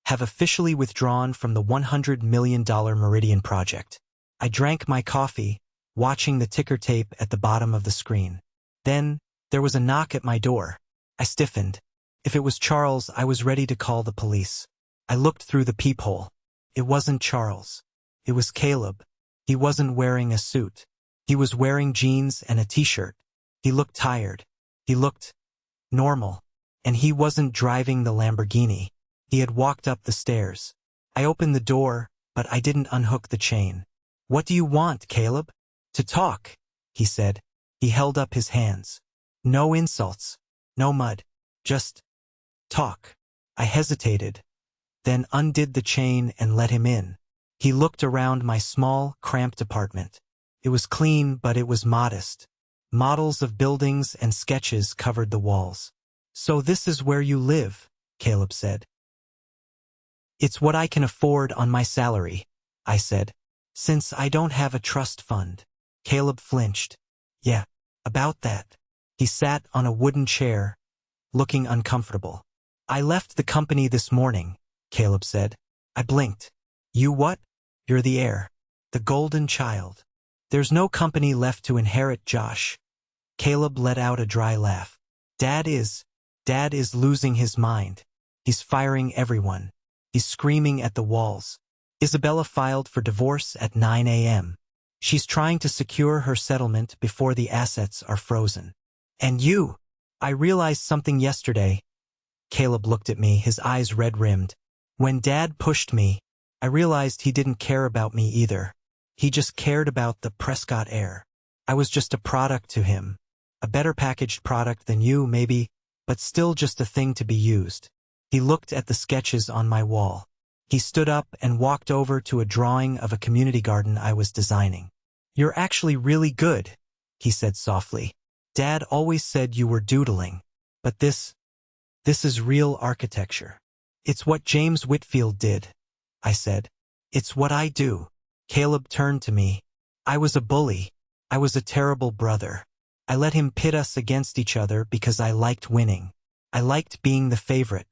have officially withdrawn from the $100 million Meridian project. I drank my coffee, watching the ticker tape at the bottom of the screen. Then, there was a knock at my door. I stiffened. If it was Charles, I was ready to call the police. I looked through the peephole. It wasn't Charles. It was Caleb. He wasn't wearing a suit. He was wearing jeans and a t-shirt. He looked tired. He looked normal. And he wasn't driving the Lamborghini. He had walked up the stairs. I opened the door, but I didn't unhook the chain. "What do you want, Caleb?" "To talk," he said. He held up his hands. "No insults. No mud. Just talk." I hesitated, then undid the chain and let him in. He looked around my small, cramped apartment. It was clean, but it was modest. Models of buildings and sketches covered the walls. "So this is where you live," Caleb said. "It's what I can afford on my salary," I said. "Since I don't have a trust fund." Caleb flinched. "Yeah, about that." He sat on a wooden chair, looking uncomfortable. "I left the company this morning," Caleb said. I blinked. "You what?" "You're the heir. The golden child. There's no company left to inherit, Josh." Caleb let out a dry laugh. Dad is losing his mind. He's firing everyone. He's screaming at the walls." Isabella filed for divorce at 9 a.m. She's trying to secure her settlement before the assets are frozen. "And you?" "I realized something yesterday." Caleb looked at me, his eyes red-rimmed. "When Dad pushed me, I realized he didn't care about me either. He just cared about the Prescott heir. I was just a product to him. A better packaged product than you, maybe, but still just a thing to be used." He looked at the sketches on my wall. He stood up and walked over to a drawing of a community garden I was designing. "You're actually really good," he said softly. "Dad always said you were doodling. But this is real architecture." "It's what James Whitfield did," I said. "It's what I do." Caleb turned to me. "I was a bully. I was a terrible brother. I let him pit us against each other because I liked winning. I liked being the favorite.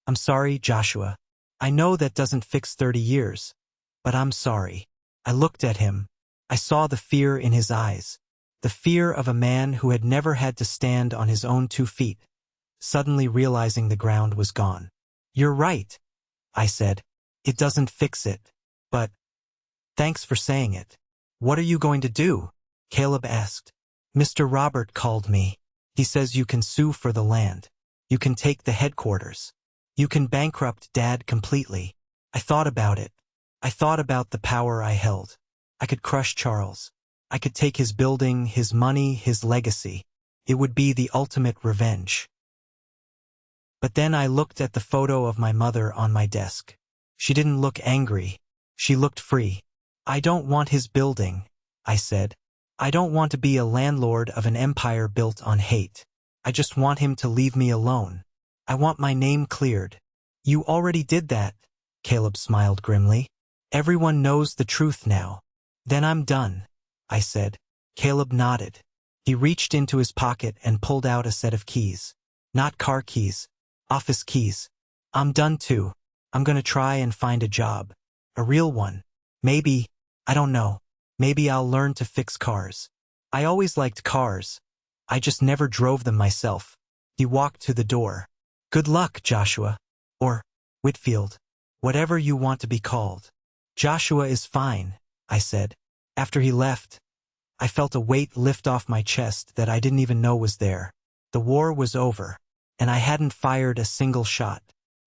I'm sorry, Joshua. I know that doesn't fix 30 years. But I'm sorry." I looked at him. I saw the fear in his eyes. The fear of a man who had never had to stand on his own 2 feet, suddenly realizing the ground was gone. "You're right," I said. "It doesn't fix it. But thanks for saying it." "What are you going to do?" Caleb asked. "Mr. Robert called me. He says you can sue for the land. You can take the headquarters. You can bankrupt Dad completely." I thought about it. I thought about the power I held. I could crush Charles. I could take his building, his money, his legacy. It would be the ultimate revenge. But then I looked at the photo of my mother on my desk. She didn't look angry. She looked free. "I don't want his building," I said. "I don't want to be a landlord of an empire built on hate. I just want him to leave me alone. I want my name cleared." "You already did that," Caleb smiled grimly. "Everyone knows the truth now." "Then I'm done," I said. Caleb nodded. He reached into his pocket and pulled out a set of keys. Not car keys. Office keys. "I'm done too. I'm gonna try and find a job. A real one. Maybe, I don't know. Maybe I'll learn to fix cars. I always liked cars. I just never drove them myself." He walked to the door. "Good luck, Joshua. Or Whitfield. Whatever you want to be called." "Joshua is fine," I said. After he left, I felt a weight lift off my chest that I didn't even know was there. The war was over, and I hadn't fired a single shot.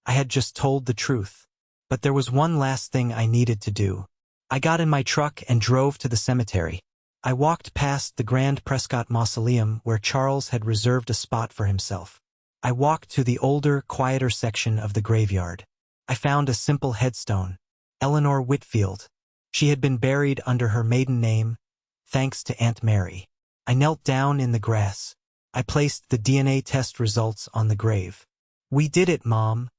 I had just told the truth. But there was one last thing I needed to do. I got in my truck and drove to the cemetery. I walked past the Grand Prescott Mausoleum where Charles had reserved a spot for himself. I walked to the older, quieter section of the graveyard. I found a simple headstone. Eleanor Whitfield. She had been buried under her maiden name, thanks to Aunt Mary. I knelt down in the grass. I placed the DNA test results on the grave. "We did it, Mom,"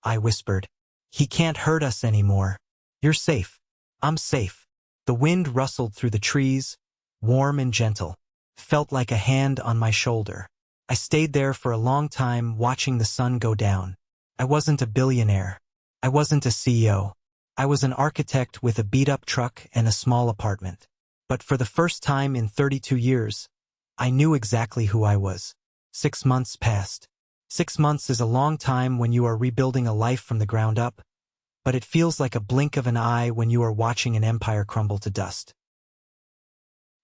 I whispered. "He can't hurt us anymore. You're safe. I'm safe." The wind rustled through the trees, warm and gentle. Felt like a hand on my shoulder. I stayed there for a long time watching the sun go down. I wasn't a billionaire. I wasn't a CEO. I was an architect with a beat-up truck and a small apartment. But for the first time in 32 years, I knew exactly who I was. 6 months passed. 6 months is a long time when you are rebuilding a life from the ground up, but it feels like a blink of an eye when you are watching an empire crumble to dust.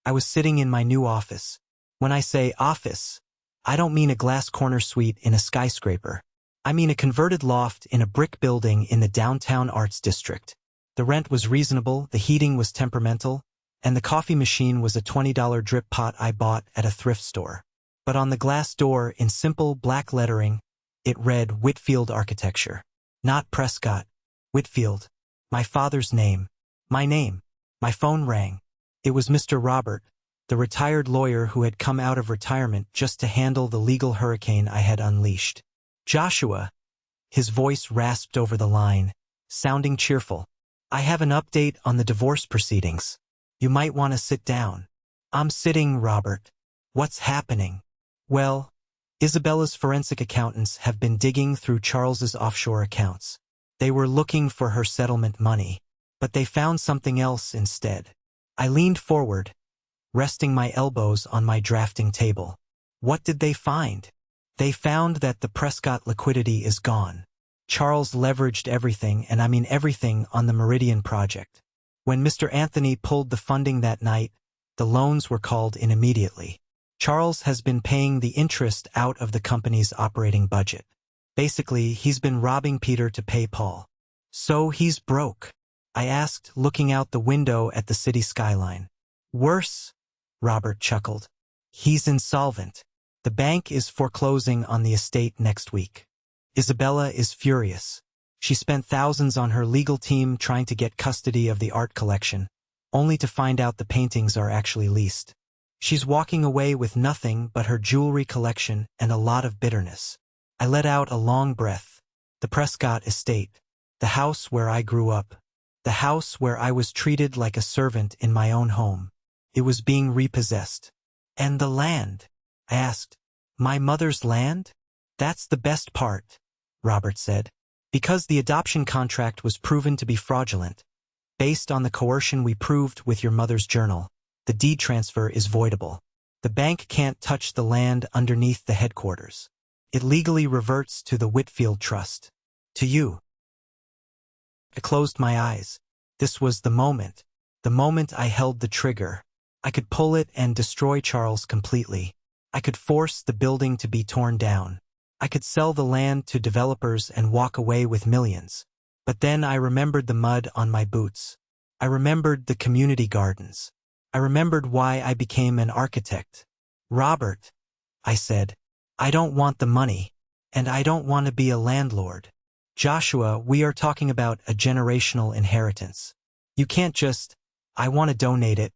I was sitting in my new office. When I say office, I don't mean a glass corner suite in a skyscraper. I mean a converted loft in a brick building in the downtown arts district. The rent was reasonable, the heating was temperamental, and the coffee machine was a $20 drip pot I bought at a thrift store. But on the glass door, in simple black lettering, it read Whitfield Architecture. Not Prescott. Whitfield. My father's name. My name. My phone rang. It was Mr. Robert, the retired lawyer who had come out of retirement just to handle the legal hurricane I had unleashed. "Joshua." His voice rasped over the line, sounding cheerful. "I have an update on the divorce proceedings. You might want to sit down." "I'm sitting, Robert. What's happening?" "Well, Isabella's forensic accountants have been digging through Charles's offshore accounts. They were looking for her settlement money, but they found something else instead." I leaned forward, resting my elbows on my drafting table. What did they find? They found that the Prescott liquidity is gone. Charles leveraged everything, and I mean everything, on the Meridian project. When Mr. Anthony pulled the funding that night, the loans were called in immediately. Charles has been paying the interest out of the company's operating budget. Basically, he's been robbing Peter to pay Paul. "So he's broke?" I asked, looking out the window at the city skyline. "Worse," Robert chuckled. "He's insolvent. The bank is foreclosing on the estate next week. Isabella is furious. She spent thousands on her legal team trying to get custody of the art collection, only to find out the paintings are actually leased. She's walking away with nothing but her jewelry collection and a lot of bitterness." I let out a long breath. The Prescott estate. The house where I grew up. The house where I was treated like a servant in my own home. It was being repossessed. "And the land?" I asked. "My mother's land?" "That's the best part," Robert said. "Because the adoption contract was proven to be fraudulent. Based on the coercion we proved with your mother's journal, the deed transfer is voidable. The bank can't touch the land underneath the headquarters. It legally reverts to the Whitfield Trust. To you." I closed my eyes. This was the moment I held the trigger. I could pull it and destroy Charles completely. I could force the building to be torn down. I could sell the land to developers and walk away with millions. But then I remembered the mud on my boots. I remembered the community gardens. I remembered why I became an architect. "Robert," I said, "I don't want the money, and I don't want to be a landlord. Joshua, we are talking about a generational inheritance. You can't just, I want to donate it."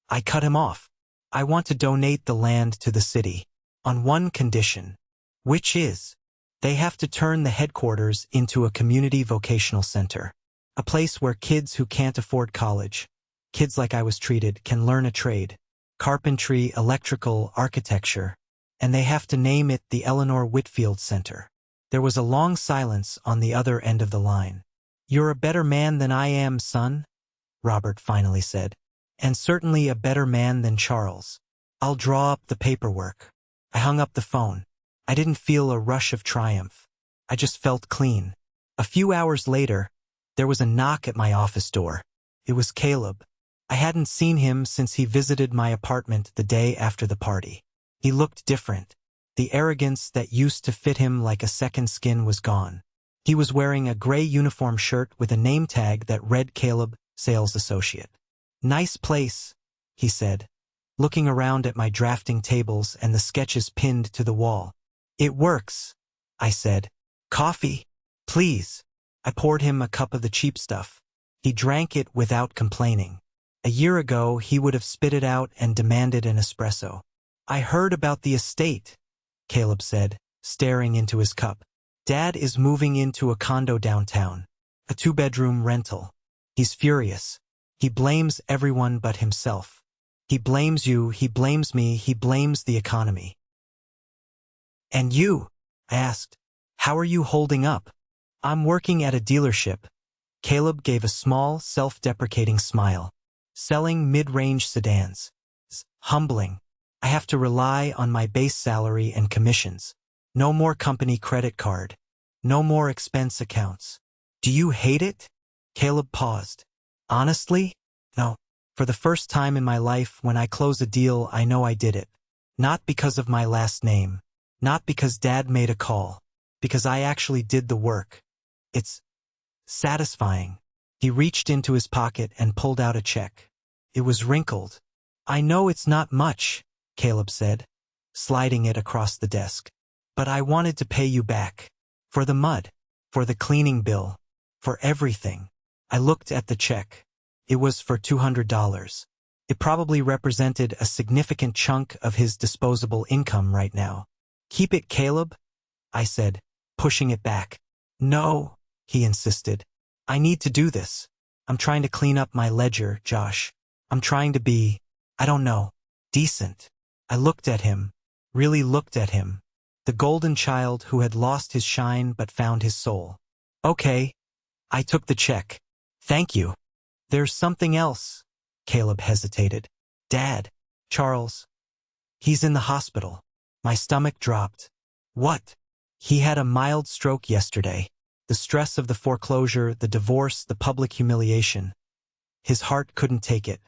I cut him off. "I want to donate the land to the city, on one condition." "Which is?" "They have to turn the headquarters into a community vocational center. A place where kids who can't afford college, kids like I was treated, can learn a trade. Carpentry, electrical, architecture. And they have to name it the Eleanor Whitfield Center." There was a long silence on the other end of the line. "You're a better man than I am, son," Robert finally said. "And certainly a better man than Charles. I'll draw up the paperwork." I hung up the phone. I didn't feel a rush of triumph. I just felt clean. A few hours later, there was a knock at my office door. It was Caleb. I hadn't seen him since he visited my apartment the day after the party. He looked different. The arrogance that used to fit him like a second skin was gone. He was wearing a gray uniform shirt with a name tag that read Caleb, Sales Associate. "Nice place," he said. looking around at my drafting tables and the sketches pinned to the wall. "It works," I said. "Coffee? Please." I poured him a cup of the cheap stuff. He drank it without complaining. A year ago, he would have spit it out and demanded an espresso. "I heard about the estate," Caleb said, staring into his cup. "Dad is moving into a condo downtown, a 2-bedroom rental. He's furious. He blames everyone but himself. He blames you, he blames me, he blames the economy." "And you?" I asked. "How are you holding up?" "I'm working at a dealership." Caleb gave a small, self-deprecating smile. "Selling mid-range sedans. It's humbling. I have to rely on my base salary and commissions. No more company credit card. No more expense accounts." "Do you hate it?" Caleb paused. "Honestly? No. For the first time in my life, when I close a deal, I know I did it. Not because of my last name. Not because Dad made a call. Because I actually did the work. It's satisfying." He reached into his pocket and pulled out a check. It was wrinkled. "I know it's not much," Caleb said, sliding it across the desk. "But I wanted to pay you back. For the mud. For the cleaning bill. For everything." I looked at the check. It was for $200. It probably represented a significant chunk of his disposable income right now. "Keep it, Caleb," I said, pushing it back. "No," he insisted. "I need to do this. I'm trying to clean up my ledger, Josh. I'm trying to be, I don't know, decent." I looked at him, really looked at him. The golden child who had lost his shine but found his soul. "Okay." I took the check. "Thank you." "There's something else." Caleb hesitated. "Dad. Charles. He's in the hospital." My stomach dropped. "What?" "He had a mild stroke yesterday. The stress of the foreclosure, the divorce, the public humiliation. His heart couldn't take it.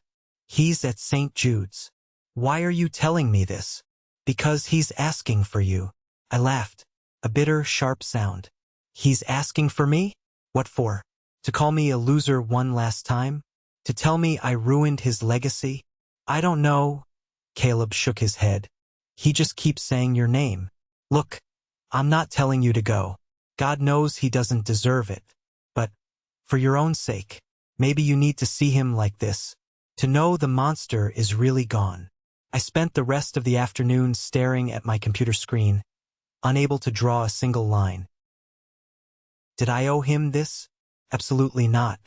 He's at St. Jude's." "Why are you telling me this?" "Because he's asking for you." I laughed. A bitter, sharp sound. "He's asking for me? What for? To call me a loser one last time? To tell me I ruined his legacy?" "I don't know." Caleb shook his head. "He just keeps saying your name. Look, I'm not telling you to go. God knows he doesn't deserve it. But, for your own sake, maybe you need to see him like this. To know the monster is really gone." I spent the rest of the afternoon staring at my computer screen, unable to draw a single line. Did I owe him this? Absolutely not.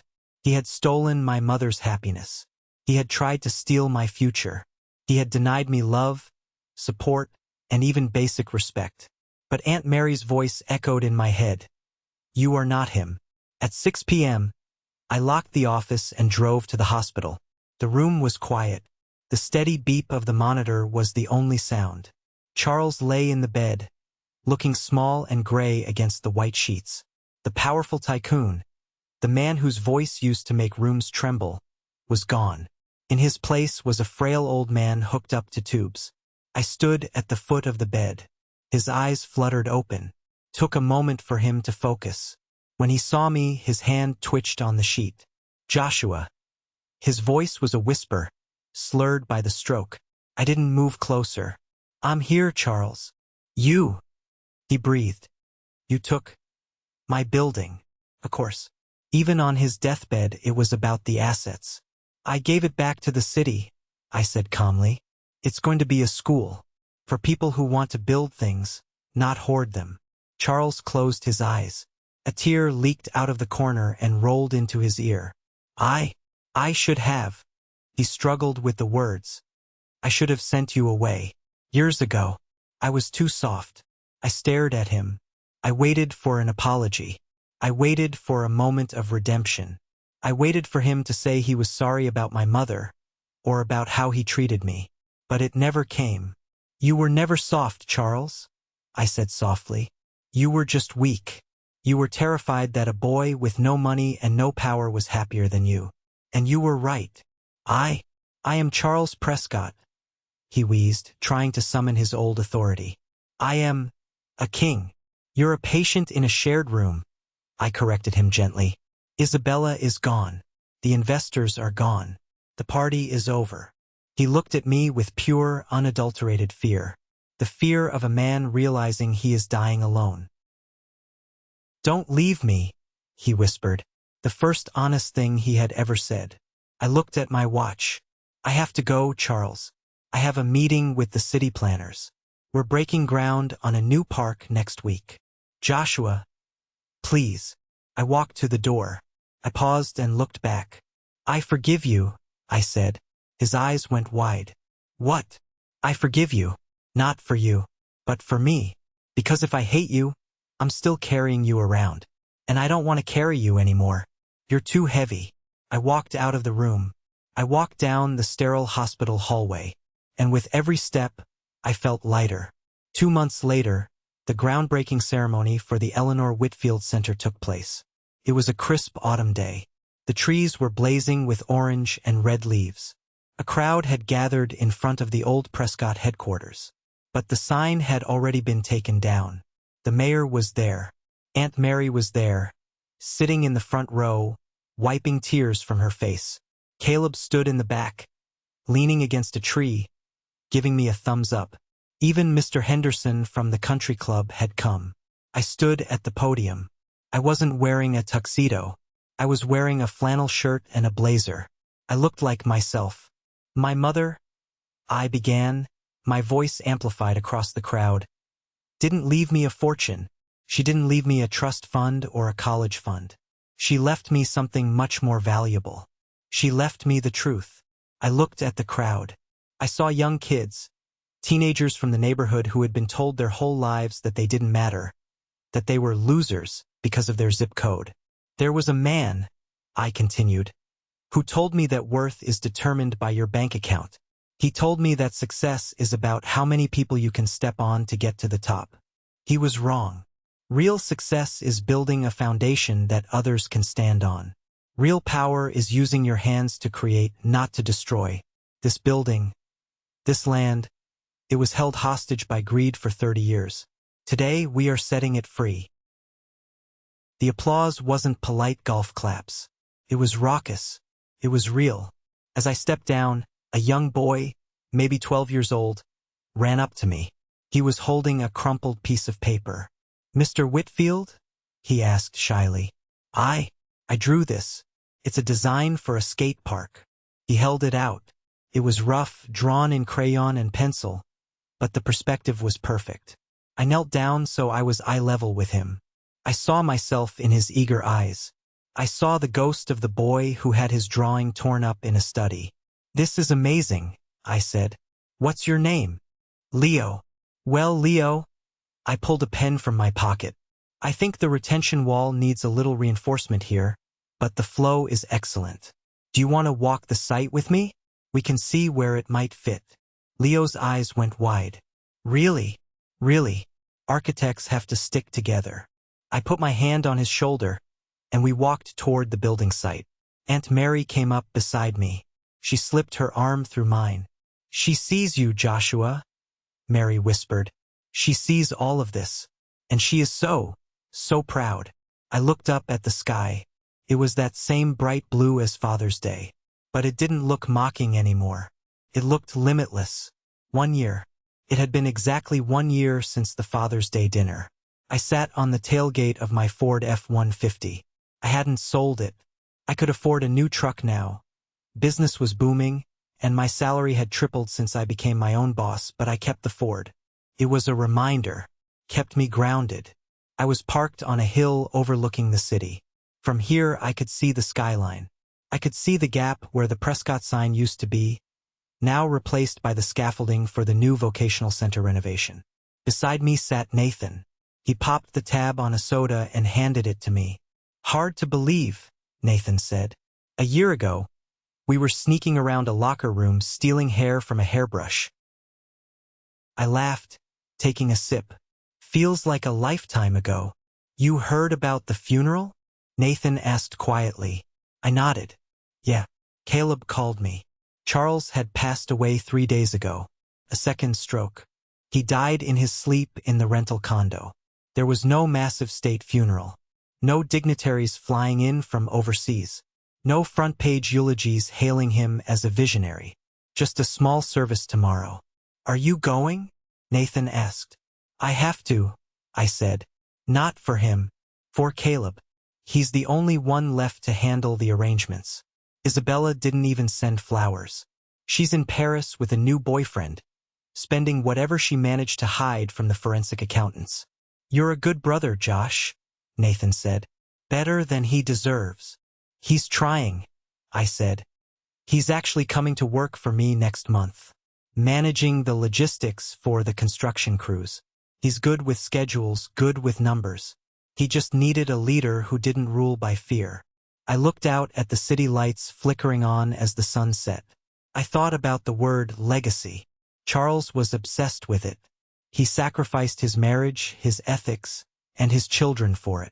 He had stolen my mother's happiness. He had tried to steal my future. He had denied me love, support, and even basic respect. But Aunt Mary's voice echoed in my head. "You are not him." At 6 p.m., I locked the office and drove to the hospital. The room was quiet. The steady beep of the monitor was the only sound. Charles lay in the bed, looking small and gray against the white sheets. The powerful tycoon, the man whose voice used to make rooms tremble, was gone. In his place was a frail old man hooked up to tubes. I stood at the foot of the bed. His eyes fluttered open. Took a moment for him to focus. When he saw me, his hand twitched on the sheet. "Joshua." His voice was a whisper, slurred by the stroke. I didn't move closer. "I'm here, Charles." "You," he breathed. "You took my building." Of course. Even on his deathbed, it was about the assets. "I gave it back to the city," I said calmly. "It's going to be a school. For people who want to build things, not hoard them." Charles closed his eyes. A tear leaked out of the corner and rolled into his ear. I should have." He struggled with the words. "I should have sent you away. Years ago. I was too soft." I stared at him. I waited for an apology. I waited for a moment of redemption. I waited for him to say he was sorry about my mother, or about how he treated me. But it never came. "You were never soft, Charles," I said softly. "You were just weak. You were terrified that a boy with no money and no power was happier than you. And you were right. I am Charles Prescott," he wheezed, trying to summon his old authority. "I am a king." "You're a patient in a shared room," I corrected him gently. "Isabella is gone. The investors are gone. The party is over." He looked at me with pure, unadulterated fear. The fear of a man realizing he is dying alone. "Don't leave me," he whispered, the first honest thing he had ever said. I looked at my watch. "I have to go, Charles. I have a meeting with the city planners. We're breaking ground on a new park next week. Joshua, please." I walked to the door. I paused and looked back. "I forgive you," I said. His eyes went wide. "What?" "I forgive you. Not for you, but for me. Because if I hate you, I'm still carrying you around. And I don't want to carry you anymore. You're too heavy." I walked out of the room. I walked down the sterile hospital hallway. And with every step, I felt lighter. 2 months later, the groundbreaking ceremony for the Eleanor Whitfield Center took place. It was a crisp autumn day. The trees were blazing with orange and red leaves. A crowd had gathered in front of the old Prescott headquarters. But the sign had already been taken down. The mayor was there. Aunt Mary was there, sitting in the front row, wiping tears from her face. Caleb stood in the back, leaning against a tree, giving me a thumbs up. Even Mr. Henderson from the country club had come. I stood at the podium. I wasn't wearing a tuxedo. I was wearing a flannel shirt and a blazer. I looked like myself. "My mother," I began, my voice amplified across the crowd, "didn't leave me a fortune. She didn't leave me a trust fund or a college fund. She left me something much more valuable. She left me the truth." I looked at the crowd. I saw young kids, teenagers from the neighborhood who had been told their whole lives that they didn't matter, that they were losers because of their zip code. "There was a man," I continued, "who told me that worth is determined by your bank account. He told me that success is about how many people you can step on to get to the top. He was wrong. Real success is building a foundation that others can stand on. Real power is using your hands to create, not to destroy. This building, this land, it was held hostage by greed for 30 years. Today we are setting it free." The applause wasn't polite golf claps. It was raucous. It was real. As I stepped down, a young boy, maybe 12 years old, ran up to me. He was holding a crumpled piece of paper. "Mr. Whitfield?" he asked shyly. I drew this. It's a design for a skate park." He held it out. It was rough, drawn in crayon and pencil, but the perspective was perfect. I knelt down so I was eye level with him. I saw myself in his eager eyes. I saw the ghost of the boy who had his drawing torn up in a study. "This is amazing," I said. "What's your name?" "Leo." "Well, Leo," I pulled a pen from my pocket. "I think the retention wall needs a little reinforcement here, but the flow is excellent. Do you want to walk the site with me? We can see where it might fit." Leo's eyes went wide. "Really? Really? Architects have to stick together." I put my hand on his shoulder, and we walked toward the building site. Aunt Mary came up beside me. She slipped her arm through mine. "She sees you, Joshua," Mary whispered. "She sees all of this. And she is so proud." I looked up at the sky. It was that same bright blue as Father's Day. But it didn't look mocking anymore. It looked limitless. 1 year. It had been exactly 1 year since the Father's Day dinner. I sat on the tailgate of my Ford F-150. I hadn't sold it. I could afford a new truck now. Business was booming, and my salary had tripled since I became my own boss, but I kept the Ford. It was a reminder, kept me grounded. I was parked on a hill overlooking the city. From here I could see the skyline. I could see the gap where the Prescott sign used to be, now replaced by the scaffolding for the new vocational center renovation. Beside me sat Nathan. He popped the tab on a soda and handed it to me. "Hard to believe," Nathan said. "A year ago, we were sneaking around a locker room stealing hair from a hairbrush." I laughed, taking a sip. "Feels like a lifetime ago." "You heard about the funeral?" Nathan asked quietly. I nodded. "Yeah, Caleb called me. Charles had passed away 3 days ago. A second stroke. He died in his sleep in the rental condo. There was no massive state funeral. No dignitaries flying in from overseas. No front-page eulogies hailing him as a visionary. Just a small service tomorrow. Are you going? Nathan asked. I have to, I said. Not for him. For Caleb. He's the only one left to handle the arrangements. Isabella didn't even send flowers. She's in Paris with a new boyfriend, spending whatever she managed to hide from the forensic accountants. You're a good brother, Josh, Nathan said. Better than he deserves. He's trying, I said. He's actually coming to work for me next month, managing the logistics for the construction crews. He's good with schedules, good with numbers. He just needed a leader who didn't rule by fear. I looked out at the city lights flickering on as the sun set. I thought about the word legacy. Charles was obsessed with it. He sacrificed his marriage, his ethics, and his children for it.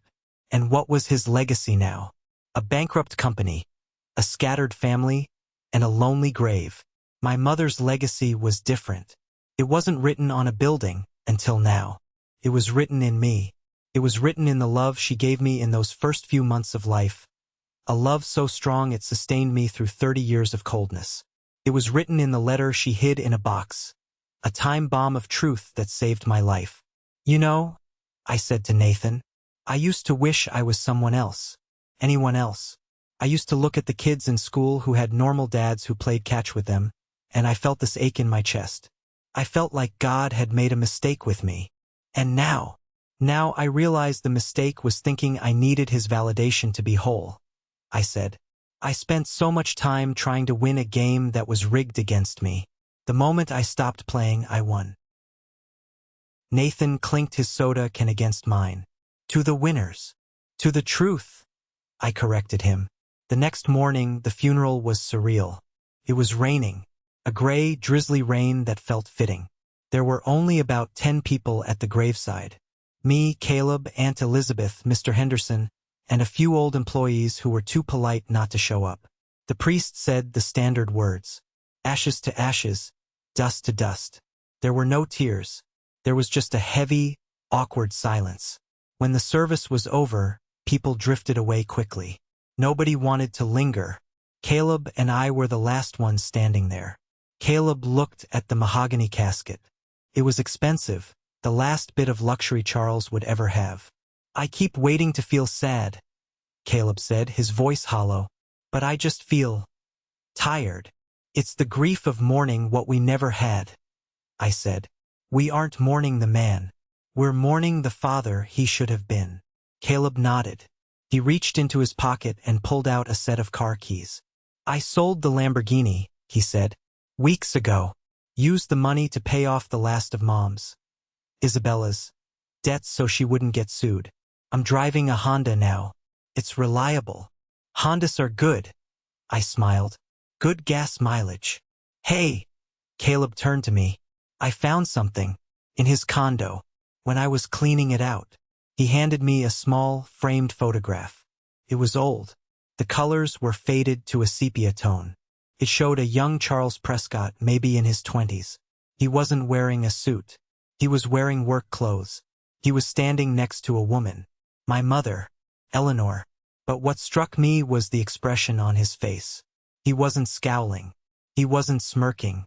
And what was his legacy now? A bankrupt company, a scattered family, and a lonely grave. My mother's legacy was different. It wasn't written on a building until now. It was written in me. It was written in the love she gave me in those first few months of life. A love so strong it sustained me through 30 years of coldness. It was written in the letter she hid in a box. A time bomb of truth that saved my life. You know, I said to Nathan, I used to wish I was someone else. Anyone else. I used to look at the kids in school who had normal dads who played catch with them, and I felt this ache in my chest. I felt like God had made a mistake with me. And now I realized the mistake was thinking I needed his validation to be whole. I said, I spent so much time trying to win a game that was rigged against me. The moment I stopped playing, I won. Nathan clinked his soda can against mine. To the winners. To the truth. I corrected him. The next morning, the funeral was surreal. It was raining. A gray, drizzly rain that felt fitting. There were only about 10 people at the graveside. Me, Caleb, Aunt Elizabeth, Mr. Henderson, and a few old employees who were too polite not to show up. The priest said the standard words. Ashes to ashes, dust to dust. There were no tears. There was just a heavy, awkward silence. When the service was over, people drifted away quickly. Nobody wanted to linger. Caleb and I were the last ones standing there. Caleb looked at the mahogany casket. It was expensive, the last bit of luxury Charles would ever have. I keep waiting to feel sad, Caleb said, his voice hollow. But I just feel tired. It's the grief of mourning what we never had, I said. We aren't mourning the man. We're mourning the father he should have been. Caleb nodded. He reached into his pocket and pulled out a set of car keys. I sold the Lamborghini, he said, weeks ago. Used the money to pay off the last of Mom's, Isabella's, debts so she wouldn't get sued. I'm driving a Honda now. It's reliable. Hondas are good. I smiled. Good gas mileage. Hey! Caleb turned to me. I found something. In his condo. When I was cleaning it out. He handed me a small, framed photograph. It was old. The colors were faded to a sepia tone. It showed a young Charles Prescott, maybe in his 20s. He wasn't wearing a suit. He was wearing work clothes. He was standing next to a woman. My mother, Eleanor. But what struck me was the expression on his face. He wasn't scowling. He wasn't smirking.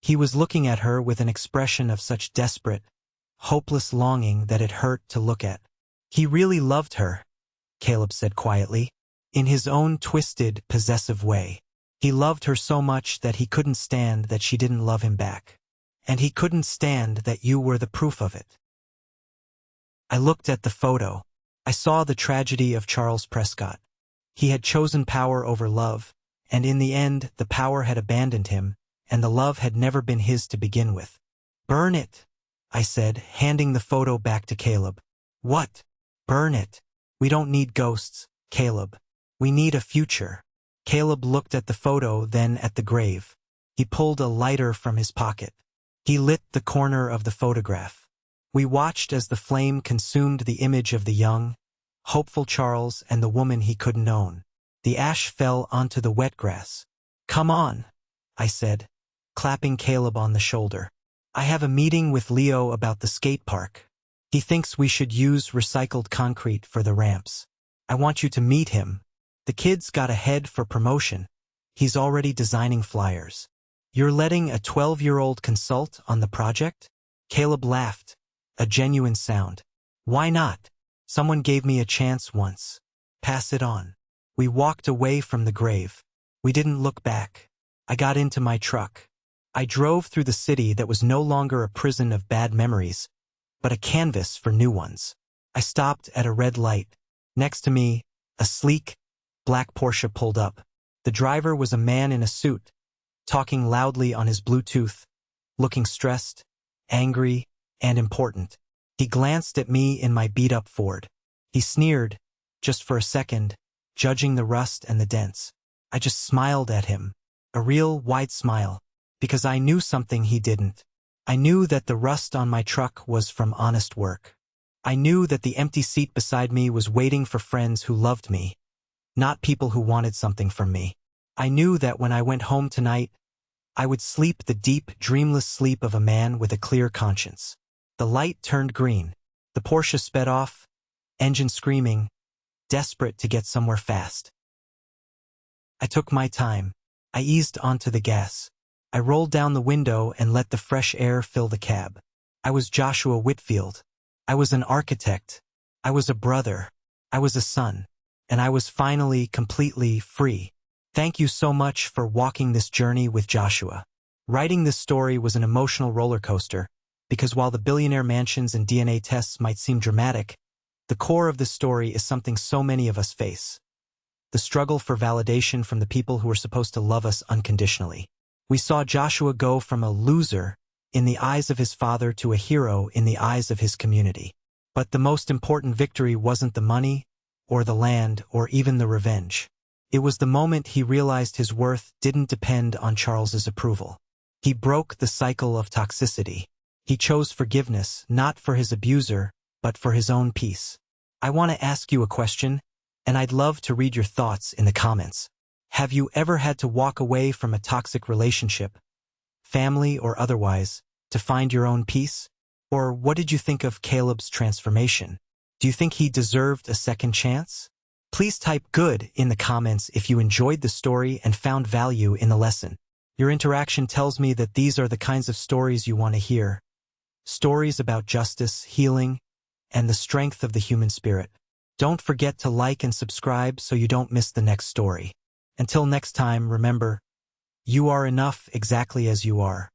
He was looking at her with an expression of such desperate, hopeless longing that it hurt to look at. He really loved her, Caleb said quietly, in his own twisted, possessive way. He loved her so much that he couldn't stand that she didn't love him back. And he couldn't stand that you were the proof of it. I looked at the photo. I saw the tragedy of Charles Prescott. He had chosen power over love, and in the end, the power had abandoned him, and the love had never been his to begin with. Burn it, I said, handing the photo back to Caleb. What? Burn it. We don't need ghosts, Caleb. We need a future. Caleb looked at the photo, then at the grave. He pulled a lighter from his pocket. He lit the corner of the photograph. We watched as the flame consumed the image of the young, hopeful Charles and the woman he couldn't own. The ash fell onto the wet grass. Come on, I said, clapping Caleb on the shoulder. I have a meeting with Leo about the skate park. He thinks we should use recycled concrete for the ramps. I want you to meet him. The kid's got a head for promotion. He's already designing flyers. You're letting a 12-year-old consult on the project? Caleb laughed, a genuine sound. Why not? Someone gave me a chance once. Pass it on. We walked away from the grave. We didn't look back. I got into my truck. I drove through the city that was no longer a prison of bad memories, but a canvas for new ones. I stopped at a red light. Next to me, a sleek, black Porsche pulled up. The driver was a man in a suit, talking loudly on his Bluetooth, looking stressed, angry, and important. He glanced at me in my beat-up Ford. He sneered, just for a second, judging the rust and the dents. I just smiled at him, a real wide smile, because I knew something he didn't. I knew that the rust on my truck was from honest work. I knew that the empty seat beside me was waiting for friends who loved me, not people who wanted something from me. I knew that when I went home tonight, I would sleep the deep, dreamless sleep of a man with a clear conscience. The light turned green. The Porsche sped off, engine screaming, desperate to get somewhere fast. I took my time. I eased onto the gas. I rolled down the window and let the fresh air fill the cab. I was Joshua Whitfield. I was an architect. I was a brother. I was a son. And I was finally completely free. Thank you so much for walking this journey with Joshua. Writing this story was an emotional roller coaster, because while the billionaire mansions and DNA tests might seem dramatic, the core of the story is something so many of us face. The struggle for validation from the people who are supposed to love us unconditionally. We saw Joshua go from a loser in the eyes of his father to a hero in the eyes of his community. But the most important victory wasn't the money, or the land, or even the revenge. It was the moment he realized his worth didn't depend on Charles's approval. He broke the cycle of toxicity. He chose forgiveness, not for his abuser, but for his own peace. I want to ask you a question, and I'd love to read your thoughts in the comments. Have you ever had to walk away from a toxic relationship, family or otherwise, to find your own peace? Or what did you think of Caleb's transformation? Do you think he deserved a second chance? Please type good in the comments if you enjoyed the story and found value in the lesson. Your interaction tells me that these are the kinds of stories you want to hear. Stories about justice, healing, and the strength of the human spirit. Don't forget to like and subscribe so you don't miss the next story. Until next time, remember, you are enough exactly as you are.